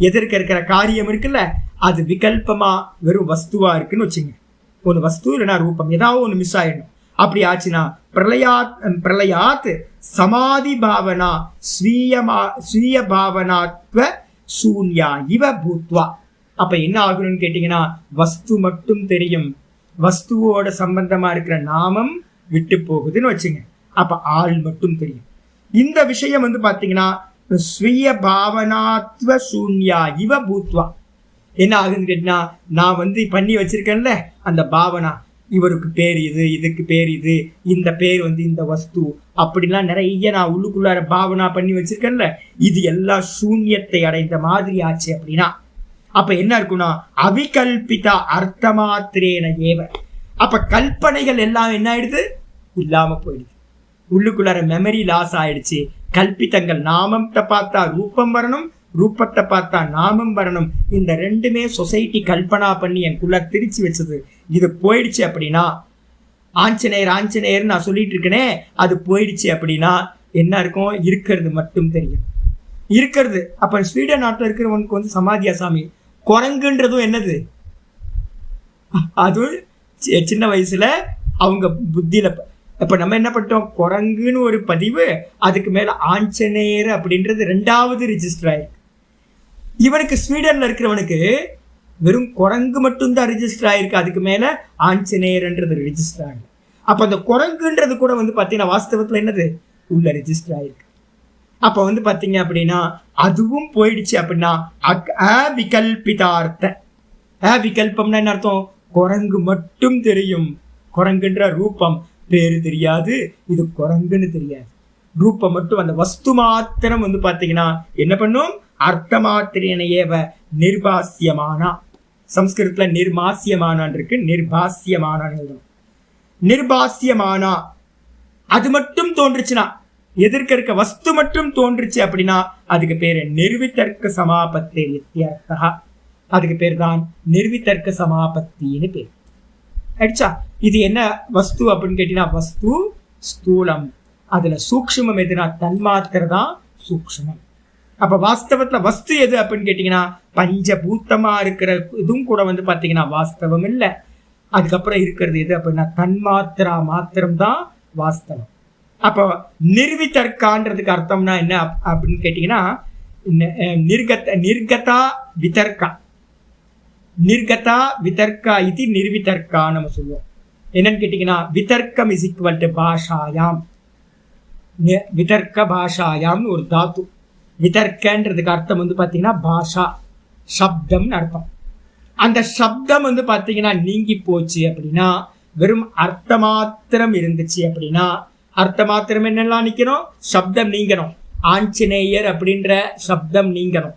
எதிர்க்க இருக்கிற காரியம் இருக்குல்ல அது விகல்பமா வெறும் வஸ்துவா இருக்குன்னு வச்சுங்க. ஒன்று வஸ்து இல்லைன்னா ரூபம், ஏதாவது ஒன்று மிஸ் ஆயிடணும். அப்படி ஆச்சுன்னா பிரளயாத் சமாதி பாவனா ஸ்வீய பாவனாத்வ சூன்யா இவ பூத்வா. அப்ப என்ன ஆகணும்னு கேட்டீங்கன்னா வஸ்து மட்டும் தெரியும், வஸ்துவோட சம்பந்தமா இருக்கிற நாமம் விட்டு போகுதுன்னு வச்சுங்க. அப்ப ஆள் மட்டும் தெரியும். இந்த விஷயம் வந்து பாத்தீங்கன்னா ஸ்வீய பாவனாத்வ சூன்யா இவ பூத்வா. என்ன ஆகுதுன்னு கேட்டீங்கன்னா, நான் வந்து பண்ணி வச்சிருக்கேன்ல அந்த பாவனா, இவருக்கு பேர் இது, இதுக்கு பேர் இது, இந்த பேர் வந்து இந்த வஸ்து, அப்படிலாம் நிறைய நான் உள்ளுக்குள்ளார பாவனா பண்ணி வச்சிருக்கேன்ல, இது எல்லாம் சூன்யத்தை அடைந்த மாதிரி ஆச்சு அப்படின்னா அப்ப என்ன இருக்குன்னா அவிகல்பிதா அர்த்தமாத்திரேன ஏவ. அப்ப கல்பனைகள் எல்லாம் என்ன ஆயிடுது? இல்லாம போயிடுது. உள்ளுக்குள்ளார மெமரி லாஸ் ஆயிடுச்சு. கல்பித்தங்கள், நாமத்தை பார்த்தா ரூபம் வரணும், ரூபத்தை பார்த்தா நாமம் வரணும். இந்த ரெண்டுமே சொசைட்டி கல்பனா பண்ணி எனக்குள்ள திரிச்சு வச்சது. இது போயிடுச்சு அப்படின்னா, ஆஞ்சநேயர் நான் சொல்லிட்டு இருக்கேனே, அது போயிடுச்சு அப்படின்னா என்ன இருக்கும்? இருக்கிறது மட்டும் தெரியும், இருக்கிறது. அப்ப ஸ்வீடன் நாட்டில் இருக்கிறவனுக்கு வந்து சமாதியா சாமி? குரங்குன்றதும் என்னது? அதுவும் சின்ன வயசுல அவங்க புத்தியில. இப்ப நம்ம என்ன பண்ணிட்டோம்? குரங்குன்னு ஒரு பதிவு, அதுக்கு மேல ஆஞ்சநேயர் அப்படின்றது 2வது ரிஜிஸ்டர் ஆயிருக்கு. இவனுக்கு ஸ்வீடன்ல இருக்கிறவனுக்கு வெறும் குரங்கு மட்டும்தான் ரிஜிஸ்டர் ஆயிருக்கு, அதுக்கு மேல ஆஞ்சநேயர்ன்றது ரிஜிஸ்டர் ஆகல. அப்ப அந்த குரங்குன்றது கூட வந்து பாத்தீங்கன்னா வாஸ்தவத்துல என்னது? உள்ள ரிஜிஸ்டர் ஆயிருக்கு. அப்ப வந்து பாத்தீங்க அப்படின்னா அதுவும் போயிடுச்சு அப்படின்னா அவிகல்பிதார்த்த. அவிகல்பம்னா என்ன அர்த்தம்? குரங்கு மட்டும் தெரியும், குரங்குன்ற ரூபம், பேரு தெரியாது, இது குரங்குன்னு தெரியாது. ரூபம் மட்டும், அந்த வஸ்து மாத்திரம் வந்து பாத்தீங்கன்னா என்ன பண்ணும்? அர்த்த மாத்திரேனையேவ நிர்பாசியமானா. சம்ஸ்கிருதத்துல நிர்மாசியமானான் இருக்கு, நிர்பாசியமானான் எழுதும். நிர்பாசியமானா அது மட்டும் தோன்றுச்சுன்னா, எதிர்க்க இருக்க வஸ்து மட்டும் தோன்றுச்சு அப்படின்னா அதுக்கு பேரு நிர்விதர்க்க சமாபத்தி இத்தியர்த்தா. அதுக்கு பேர் தான் நிர்விதர்க்க சமாபத்தின்னு பேர். ஆயிடுச்சா? இது என்ன வஸ்து அப்படின்னு கேட்டீங்கன்னா, வஸ்து ஸ்தூலம், அதுல சூக்ஷ்மம் எதுனா தன்மாத்திரை தான் சூக்ஷ்மம். அப்ப வாஸ்தவத்துல வஸ்து எது அப்படின்னு கேட்டீங்கன்னா, பஞ்சபூத்தமா இருக்கிற இதுவும் கூட வந்து பாத்தீங்கன்னா வாஸ்தவம் இல்லை. அதுக்கப்புறம் இருக்கிறது எது அப்படின்னா தன்மாத்திரா மாத்திரம் தான் வாஸ்தவம். அப்போ நிர்விதர்க்கான்றதுக்கு அர்த்தம்னா என்ன அப்படின்னு கேட்டீங்கன்னா, நிர்கதா விதர்க்கா, நிர்கதா விதர்க்கா இது நிர்விதர்க்கா நம்ம சொல்லுவோம். என்னன்னு கேட்டீங்கன்னா, விதர்க்கம் இஸ் ஈக்குவல் டு பாஷாயாம். விதர்க்க பாஷாயாம்னு ஒரு தாத்து. விதர்க்கன்றதுக்கு அர்த்தம் வந்து பார்த்தீங்கன்னா பாஷா, சப்தம்னு அர்த்தம். அந்த சப்தம் வந்து பார்த்தீங்கன்னா நீங்கி போச்சு அப்படின்னா, வெறும் அர்த்த மாத்திரம் இருந்துச்சு அப்படின்னா, அர்த்த மாத்திரம் என்னெல்லாம் நிற்கணும்? சப்தம் நீங்கணும். ஆஞ்சநேயர் அப்படின்ற சப்தம் நீங்கணும்.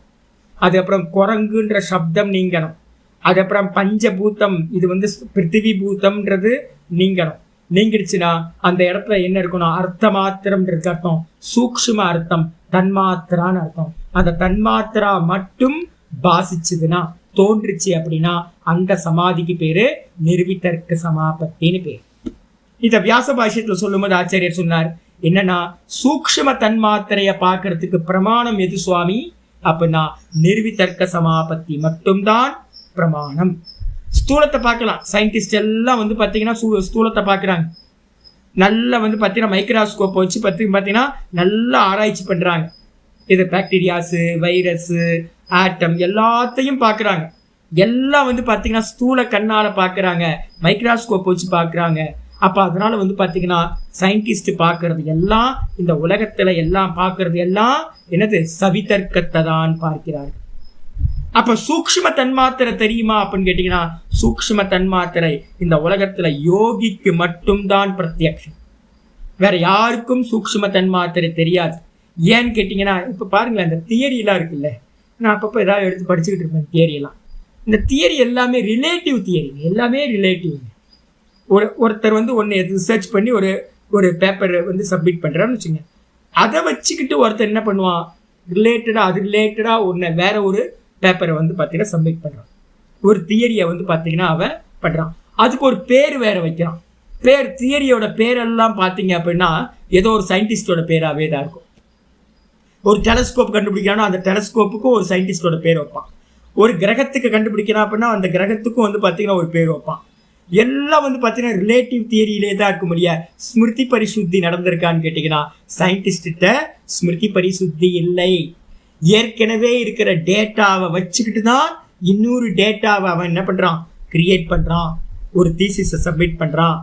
அதுக்கப்புறம் குரங்குன்ற சப்தம் நீங்கணும். அதுக்கப்புறம் பஞ்சபூதம், இது வந்து பிருத்திவி பூதம்ன்றது நீங்கணும். நீங்கிடுச்சுன்னா அந்த இடத்துல என்ன இருக்கணும்? அர்த்த மாத்திரம்ன்றது அர்த்தம் சூக்ஷ்ம அர்த்தம், தன்மாத்திரான்னு அர்த்தம். அந்த தன்மாத்திரா மட்டும் பாசிச்சுதுன்னா, தோன்றுச்சு அப்படின்னா, அந்த சமாதிக்கு பேரு நிர்விதர்க்க சமாபத்தின்னு பேர். இத வியாச பாஷ்யத்துல சொல்லும்போது ஆச்சாரியர் சொன்னார் என்னன்னா, சூக்ஷ்ம தன்மாத்திரைய பார்க்கறதுக்கு பிரமாணம் எது சுவாமி அப்படின்னா, நிர்விதர்க்க சமாபத்தி மட்டும்தான் பிரமாணம். ஸ்தூலத்தை பார்க்கலாம். சயின்டிஸ்ட் எல்லாம் வந்து பார்த்தீங்கன்னா ஸ்தூலத்தை பார்க்குறாங்க. நல்லா வந்து பார்த்தீங்கன்னா மைக்ரோஸ்கோப்பை வச்சு பார்த்தீங்கன்னா நல்லா ஆராய்ச்சி பண்ணுறாங்க. இது பாக்டீரியாஸு, வைரஸு, ஆட்டம் எல்லாத்தையும் பார்க்குறாங்க. எல்லாம் வந்து பார்த்தீங்கன்னா ஸ்தூல கண்ணால் பார்க்குறாங்க, மைக்ரோஸ்கோப் வச்சு பார்க்குறாங்க. அப்போ அதனால வந்து பார்த்தீங்கன்னா சயின்டிஸ்ட் பார்க்கறது எல்லாம், இந்த உலகத்தில் எல்லாம் பார்க்கறது எல்லாம் என்னது? சவிதர்க்கத்தை தான் பார்க்கிறார்கள். அப்ப சூக்ஷ்ம தன்மாத்திரை தெரியுமா அப்படின்னு கேட்டீங்கன்னா, சூக்ஷ்ம தன்மாத்திரை இந்த உலகத்துல யோகிக்கு மட்டும்தான் பிரத்யக்ஷம். வேற யாருக்கும் சூக்ஷ்ம தன்மாத்திரை தெரியாது. ஏன்னு கேட்டீங்கன்னா, இப்ப பாருங்களேன், இந்த தியரியெல்லாம் இருக்குல்ல, நான் அப்பப்போ ஏதாவது எடுத்து படிச்சுக்கிட்டு இருப்பேன் தியரியெல்லாம். இந்த தியரி எல்லாமே ரிலேட்டிவ் தியரி, எல்லாமே ரிலேட்டிவ். ஒருத்தர் வந்து ஒன்று ரிசர்ச் பண்ணி ஒரு பேப்பர் வந்து சப்மிட் பண்றான்னு வச்சுங்க. அதை வச்சுக்கிட்டு ஒருத்தர் என்ன பண்ணுவான்? அது ரிலேட்டடா ஒன்று வேற ஒரு பேப்பரை வந்து பார்த்தீங்கன்னா சப்மிட் பண்ணுறான். ஒரு தியரியை வந்து பார்த்தீங்கன்னா அவன் பண்ணுறான். அதுக்கு ஒரு பேர் வேற வைக்கிறான். தியரியோட பேரெல்லாம் பார்த்தீங்க அப்படின்னா ஏதோ ஒரு சயின்டிஸ்டோட பேராகவே தான் இருக்கும். ஒரு டெலஸ்கோப் கண்டுபிடிக்கிறான்னா அந்த டெலஸ்கோப்புக்கும் ஒரு சயின்டிஸ்டோட பேர் வைப்பான். ஒரு கிரகத்துக்கு கண்டுபிடிக்கிறான் அப்படின்னா அந்த கிரகத்துக்கும் வந்து பார்த்தீங்கன்னா ஒரு பேர் வைப்பான். எல்லாம் வந்து பார்த்தீங்கன்னா ரிலேட்டிவ் தியரியிலே தான் இருக்க முடியாது. ஸ்மிருதி பரிசுத்தி நடந்திருக்கான்னு கேட்டிங்கன்னா, சயின்டிஸ்ட ஸ்மிருதி பரிசுத்தி இல்லை. ஏற்கனவே இருக்கிற டேட்டாவை வச்சுக்கிட்டு தான் இன்னொரு டேட்டாவை அவன் என்ன பண்ணுறான்? கிரியேட் பண்ணுறான், ஒரு தீசிஸை சப்மிட் பண்ணுறான்.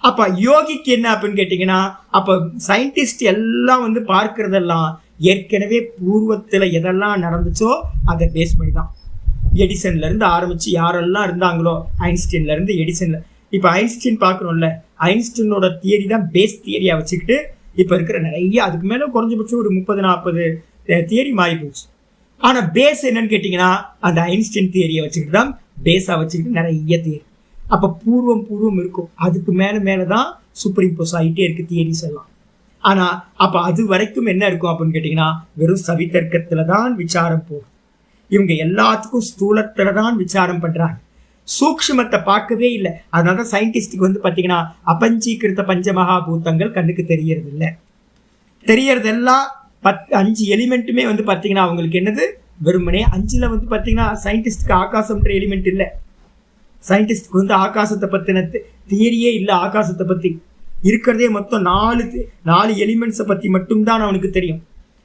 அப்போ யோகிக்கு என்ன அப்படின்னு கேட்டிங்கன்னா, அப்போ சயின்டிஸ்ட் எல்லாம் வந்து பார்க்கறதெல்லாம் ஏற்கனவே பூர்வத்தில் எதெல்லாம் நடந்துச்சோ அதை பேஸ் பண்ணி தான். எடிசன்லேருந்து ஆரம்பித்து யாரெல்லாம் இருந்தாங்களோ, ஐன்ஸ்டீன்லேருந்து எடிசனில், இப்போ ஐன்ஸ்டீன் பார்க்குறோம்ல, ஐன்ஸ்டீனோட தியரி தான் பேஸ் தியரியாக வச்சுக்கிட்டு இப்போ இருக்கிற நிறைய, அதுக்கு மேலே குறைஞ்சபட்சம் ஒரு 30-40 தியரி மாறி போச்சு. ஆனால் பேஸ் என்னன்னு கேட்டிங்கன்னா, அந்த ஐன்ஸ்டீன் தியரியை வச்சுக்கிட்டு தான் பேஸாக வச்சுக்கிட்டு நிறைய தியரி. அப்போ பூர்வம் இருக்கும், அதுக்கு மேலே தான் சூப்பர் இம்போஸ் ஆகிட்டே இருக்குது தியரிஸ் எல்லாம். ஆனால் அப்போ அது வரைக்கும் என்ன இருக்கும் அப்படின்னு கேட்டிங்கன்னா, வெறும் சவிதர்க்கத்தில் தான் விசாரம் போகும். இவங்க எல்லாத்துக்கும் ஸ்தூலத்தில் தான் விசாரம் பண்ணுறாங்க, சூக்ஷ்மத்தை பார்க்கவே இல்லை. அதனால தான் சயின்டிஸ்டுக்கு வந்து பார்த்தீங்கன்னா அபஞ்சீகிருத்த பஞ்சமகாபூதங்கள் கண்ணுக்கு தெரியறது இல்லை. தெரியறதெல்லாம் 5 எலிமெண்ட்டுமே வந்து பார்த்தீங்கன்னா அவங்களுக்கு என்னது? வெறுமனே 5ல் வந்து பார்த்தீங்கன்னா சயின்டிஸ்டுக்கு ஆகாசம்ன்ற எலிமெண்ட் இல்லை. சயின்டிஸ்டுக்கு வந்து ஆகாசத்தை பற்றின தியரியே இல்லை. ஆகாசத்தை பற்றி இருக்கிறதே மொத்தம் 4 எலிமெண்ட்ஸை பற்றி மட்டும்தான் அவனுக்கு தெரியும்.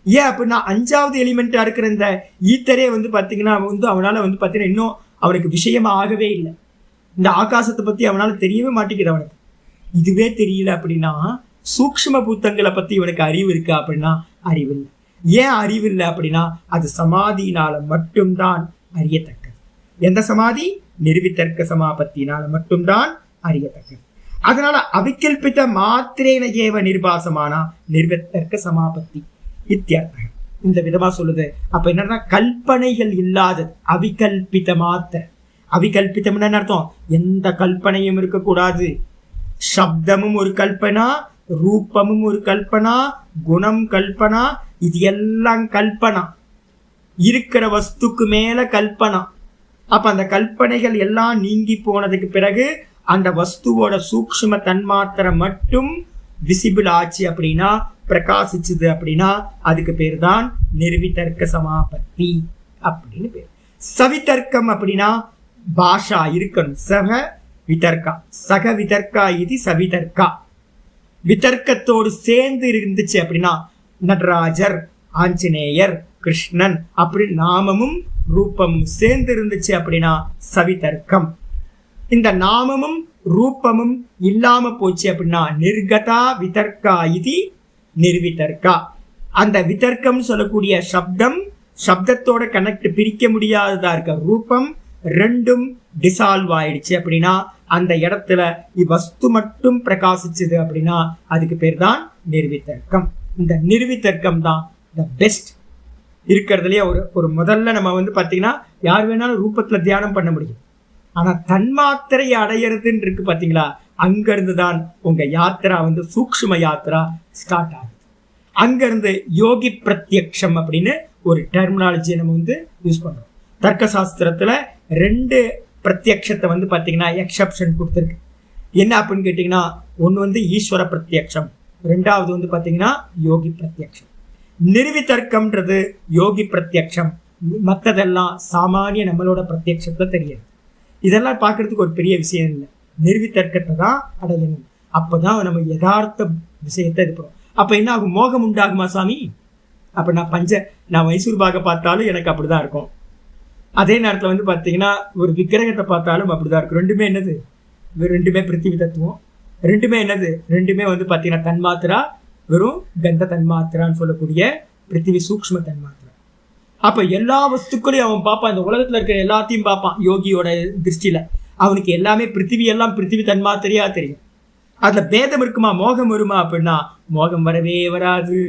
ஏன் அப்படின்னா 5வது எலிமெண்ட்டாக இருக்கிற இந்த ஈத்தரே வந்து பார்த்தீங்கன்னா வந்து அவனால் வந்து பார்த்தீங்கன்னா இன்னும் அவனுக்கு விஷயமாக ஆகவே இல்லை. இந்த ஆகாசத்தை பற்றி அவனால் தெரியவே மாட்டேங்குது அவனுக்கு. இதுவே தெரியல அப்படின்னா சூக்ஷ்ம பூத்தங்களை பற்றி இவனுக்கு அறிவு இருக்கா அப்படின்னா அறிவில்லை. ஏன் அறிவில்லை அப்படின்னா அது சமாதியினால மட்டும்தான் அறியத்தக்கது. எந்த சமாதி? நிர்விதர்க்க சமாபத்தினால மட்டும்தான் அறியத்தக்கது. அதனால அவிகல்பித மாத்திரேன ஏவ நிர்பாசமானா நிர்விதர்க்க சமாபத்தி இத்தியர்த்தம். இந்த விதமா சொல்லுது. அப்ப என்னன்னா கல்பனைகள் இல்லாதது அவிகல்பித மாத்திர. அவிகல்பிதம் என்ன அர்த்தம்? எந்த கல்பனையும் இருக்கக்கூடாது. சப்தமும் ஒரு கல்பனா, ரூபமும் ஒரு கல்பனா, குணம் கல்பனா, இது எல்லாம் கல்பனா. இருக்கிற வஸ்துக்கு மேல கல்பனா. அப்ப அந்த கல்பனைகள் எல்லாம் நீங்கி போனதுக்கு பிறகு அந்த வஸ்துவோட சூக்ஷ்ம தன்மாத்திரை மட்டும் விசிபிள் ஆச்சு அப்படின்னா, பிரகாசிச்சுது அப்படின்னா அதுக்கு பேர் தான் நிர்விதர்க்க சமாபத்தி அப்படின்னு பேர். சவிதர்க்கம் அப்படின்னா பாஷா இருக்கணும். சக விதர்க்கா, சக விதர்க்கா இது சவிதர்க்கா. விதர்க்கத்தோடு சேர்ந்து இருந்துச்சு அப்படின்னா நடராஜர், ஆஞ்சநேயர், கிருஷ்ணன் அப்படி நாமமும் ரூபமும் சேர்ந்து இருந்துச்சு அப்படின்னா சவிதர்க்கம். இந்த நாமமும் ரூபமும் இல்லாம போச்சு அப்படின்னா நிர்கதா விதர்க்கா இது நிர்விதர்க்கா. அந்த விதர்க்கம் சொல்லக்கூடிய சப்தத்தோட கனெக்ட் பிரிக்க முடியாததா இருக்க ரூபம் ரெண்டும் டிசால்வ் ஆயிடுச்சு அப்படின்னா அந்த இடத்துல வஸ்து மட்டும் பிரகாசிச்சது அப்படின்னா அதுக்கு பேர் தான் நிர்வித்தர்க்கம். இந்த நிர்வித்தர்க்கம் தான் த பெஸ்ட் இருக்கிறதுலயே. ஒரு முதல்ல நம்ம வந்து பார்த்தீங்கன்னா யார் வேணாலும் ரூபத்துல தியானம் பண்ண முடியும். ஆனா தன்மாத்திரை அடையிறதுன்னு இருக்கு பார்த்தீங்களா, அங்கிருந்து தான் உங்க யாத்திரா வந்து சூக்ஷ்ம யாத்திரா ஸ்டார்ட் ஆகுது. அங்கிருந்து யோகி பிரத்யக்ஷம் அப்படின்னு ஒரு டெர்மினாலஜியை நம்ம வந்து யூஸ் பண்றோம். தர்க்க சாஸ்திரத்துல 2 பிரத்யக்ஷத்தை வந்து பார்த்தீங்கன்னா எக்ஸப்ஷன் கொடுத்துருக்கு. என்ன அப்படின்னு கேட்டிங்கன்னா, ஒன்று வந்து ஈஸ்வர பிரத்யக்ஷம், 2வது வந்து பார்த்தீங்கன்னா யோகி பிரத்யக்ஷம். நிர்விதர்க்கம்ன்றது யோகி பிரத்யக்ஷம், மற்றதெல்லாம் சாமானிய நம்மளோட பிரத்யக்ஷத்தை தெரியாது. இதெல்லாம் பார்க்கறதுக்கு ஒரு பெரிய விஷயம் இல்லை. நிர்விதர்க்கத்தை தான் அடையணும். அப்போதான் நம்ம யதார்த்த விஷயத்தை இருக்கிறோம். அப்போ என்ன ஆகும்? மோகம் உண்டாகுமா சாமி? அப்போ நான் மைசூர் பாகை பார்த்தாலும் எனக்கு அப்படிதான் இருக்கும். அதே நேரத்தில் வந்து பார்த்தீங்கன்னா ஒரு விக்கிரகத்தை பார்த்தாலும் அப்படிதான் இருக்கும். ரெண்டுமே என்னது? ரெண்டுமே பிருத்திவி தத்துவம். ரெண்டுமே என்னது? ரெண்டுமே வந்து பார்த்தீங்கன்னா தன்மாத்திரா, வெறும் கந்த தன்மாத்திரான்னு சொல்லக்கூடிய பிருத்திவி சூக்ஷ்ம தன்மாத்திரா. அப்போ எல்லா வஸ்துக்களையும் அவன் பார்ப்பான். இந்த உலகத்தில் இருக்கிற எல்லாத்தையும் பார்ப்பான். யோகியோட திருஷ்டியில் அவனுக்கு எல்லாமே எல்லாம் பிருத்திவி தன்மாத்திரையா தெரியும். அதில் பேதம் இருக்குமா, மோகம் வருமா அப்படின்னா மோகம் வரவே வராது.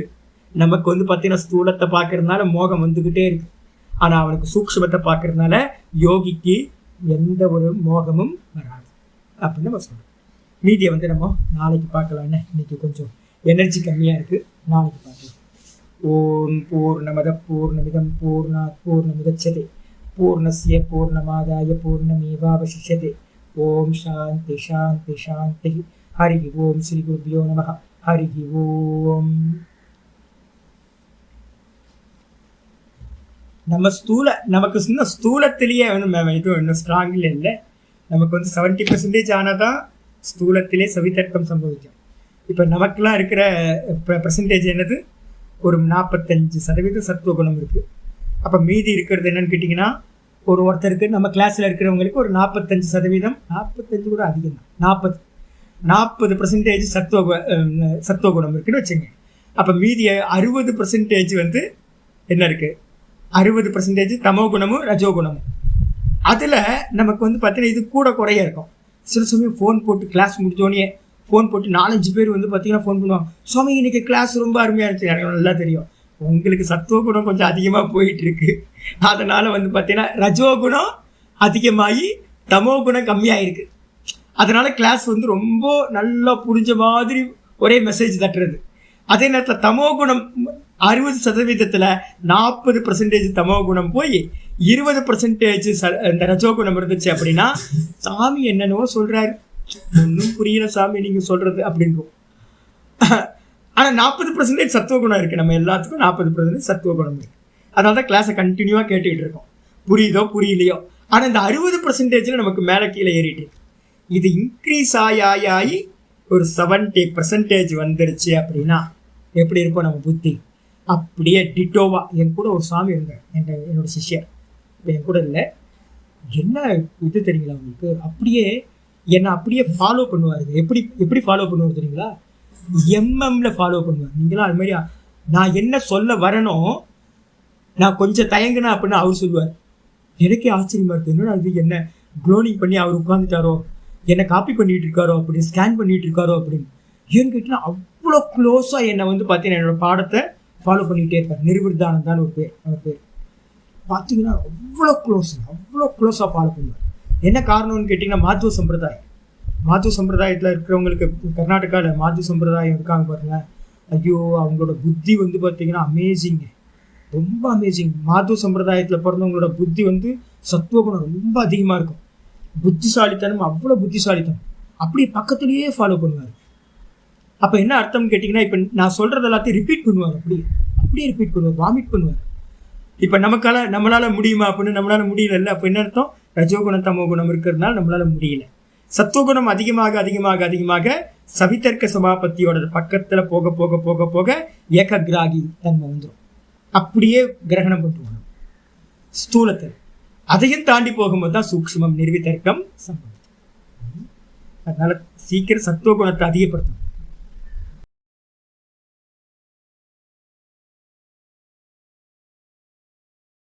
நமக்கு வந்து பார்த்தீங்கன்னா ஸ்தூலத்தை பார்க்கறதுனால மோகம் வந்துக்கிட்டே இருக்கு. ஆனால் அவனுக்கு சூக்ஷ்மத்தை பார்க்கறதுனால யோகிக்கு எந்த ஒரு மோகமும் வராது அப்படின்னு நம்ம சொல்றோம். மீதியை வந்து நம்ம நாளைக்கு பார்க்கலான்னு. இன்னைக்கு கொஞ்சம் எனர்ஜி கம்மியாக இருக்கு, நாளைக்கு பார்க்கலாம். ஓம் பூர்ணமத பூர்ணமிதம் பூர்ணாத் பூர்ணமுதச்யதே பூர்ணஸ்ய பூர்ணமாதாய பூர்ணமேவாவசிஷ்யதே. ஓம் சாந்தி சாந்தி சாந்தி. ஹரி ஓம். ஸ்ரீ குருப்யோ நமஹ. ஹரி ஓம். நமக்கு இன்னும் ஸ்தூலத்திலேயே வந்து இது இன்னும் ஸ்ட்ராங்கில் இல்லை. நமக்கு வந்து 70% ஆனால் தான் ஸ்தூலத்திலே சவிதர்க்கம் சம்பவிக்கும். இப்போ நமக்கெல்லாம் இருக்கிற பெர்சன்டேஜ் என்னது? ஒரு 45% சத்துவகுணம் இருக்குது. அப்போ மீதி இருக்கிறது என்னன்னு கேட்டிங்கன்னா, ஒருத்தருக்கு நம்ம கிளாஸில் இருக்கிறவங்களுக்கு ஒரு 45%, 45 கூட அதிகம் தான், 40% சத்துவகுணம் இருக்குன்னு வச்சுங்க. அப்போ மீதி 60% வந்து என்ன இருக்குது? 60% தமோ குணமும் ரஜோ குணமும். அதில் நமக்கு வந்து பார்த்தீங்கன்னா இது கூட குறைய இருக்கும். சில சமயம் ஃபோன் போட்டு கிளாஸ் முடிஞ்சோடனே ஃபோன் போட்டு 4-5 பேர் வந்து பார்த்தீங்கன்னா ஃபோன் பண்ணுவாங்க, சுவாமி இன்னைக்கு கிளாஸ் ரொம்ப அருமையாக இருந்துச்சு. எனக்கு நல்லா தெரியும் உங்களுக்கு சத்துவகுணம் கொஞ்சம் அதிகமாக போயிட்டுருக்கு. அதனால் வந்து பார்த்தீங்கன்னா ரஜோகுணம் அதிகமாகி தமோ குணம் கம்மியாகிருக்கு. அதனால் கிளாஸ் வந்து ரொம்ப நல்லா புரிஞ்ச மாதிரி ஒரே மெசேஜ் தட்டுறது. அதே நேரத்தில் தமோ குணம் 60%, 40% தமோ குணம் போய் 20% இந்த ரஜோகுணம் இருந்துச்சு அப்படின்னா சாமி என்னென்னவோ சொல்கிறாரு, ஒன்றும் புரியல சாமி நீங்கள் சொல்கிறது அப்படின்றோம். ஆனால் 40% சத்துவகுணம் இருக்குது. நம்ம எல்லாத்துக்கும் 40% சத்துவகுணம் இருக்குது. அதனால தான் கிளாஸை கண்டினியூவாக கேட்டுக்கிட்டு இருக்கோம், புரியுதோ புரியலையோ. ஆனால் இந்த 60%ல் நமக்கு மேலே கீழே ஏறிட்டு இருக்கு. இது இன்க்ரீஸ் ஆகி ஒரு 70% வந்துருச்சு அப்படின்னா எப்படி இருக்கும் நம்ம புத்தி? அப்படியே டிட்டோவா. என் கூட ஒரு சாமி இருந்தார், என்னோட சிஷ்யர். இப்போ என் கூட இல்லை, என்ன இது தெரியுங்களா உங்களுக்கு? அப்படியே என்னை அப்படியே ஃபாலோ பண்ணுவார். எப்படி ஃபாலோ பண்ணுவார் தெரியுங்களா? எம்எம்ல ஃபாலோ பண்ணுவார். நீங்களாம் அது மாதிரி நான் என்ன சொல்ல வரணும், நான் கொஞ்சம் தயங்கினேன் அப்படின்னு அவர் சொல்லுவார். எனக்கே ஆச்சரியமா இருக்கு, என்னடா அது என்ன க்ளோனிங் பண்ணி அவர் உட்காந்துட்டாரோ, என்னை காப்பி பண்ணிட்டு இருக்காரோ, அப்படின்னு ஸ்கேன் பண்ணிட்டு இருக்காரோ அப்படின்னு. ஏன்னு கேட்டீங்கன்னா அவ்வளோ க்ளோஸாக என்னை வந்து பார்த்தீங்கன்னா என்னோட பாடத்தை ஃபாலோ பண்ணிகிட்டே இருப்பார். நிர்விருத்தானந்தான்னு ஒரு பேர், அவர் பேர் பார்த்தீங்கன்னா அவ்வளோ க்ளோஸாக ஃபாலோ பண்ணுவார். என்ன காரணம்னு கேட்டிங்கன்னா மாத்து சம்பிரதாயத்தில் இருக்கிறவங்களுக்கு, கர்நாடகாவில் மாத்து சம்பிரதாயம் இருக்காங்க பாருங்க, ஐயோ அவங்களோட புத்தி வந்து பார்த்தீங்கன்னா அமேசிங்க, ரொம்ப அமேசிங். மாத்து சம்பிரதாயத்தில் பிறந்தவங்களோட புத்தி வந்து சத்துவகுணம் ரொம்ப அதிகமாக இருக்கும். புத்திசாலித்தனம், அவ்வளோ புத்திசாலித்தனம். அப்படியே பக்கத்துலேயே ஃபாலோ பண்ணுவார். அப்போ என்ன அர்த்தம்னு கேட்டிங்கன்னா, இப்போ நான் சொல்கிறது எல்லாத்தையும் ரிப்பீட் பண்ணுவார். அப்படியே ரிப்பீட் பண்ணுவார், வாமிட் பண்ணுவார். இப்போ நம்மளால் முடியுமா அப்படின்னு? நம்மளால் முடியல. அப்போ என்ன அர்த்தம்? ரஜோகுணம் தமோ குணம் இருக்கிறதுனால நம்மளால் முடியல. சத்துவகுணம் அதிகமாக சவிதர்க்க சமாபத்தியோட பக்கத்தில் போக போக போக போக ஏககிராகி தன்மை வந்துடும். அப்படியே கிரகணம் பண்ணுவாங்க ஸ்தூலத்தை. அதையும் தாண்டி போகும்போது தான் சூக்ஷ்மம் நிர்விதர்க்கம் சம்பவம். அதனால சீக்கிரம் சத்துவகுணத்தை அதிகப்படுத்தும்.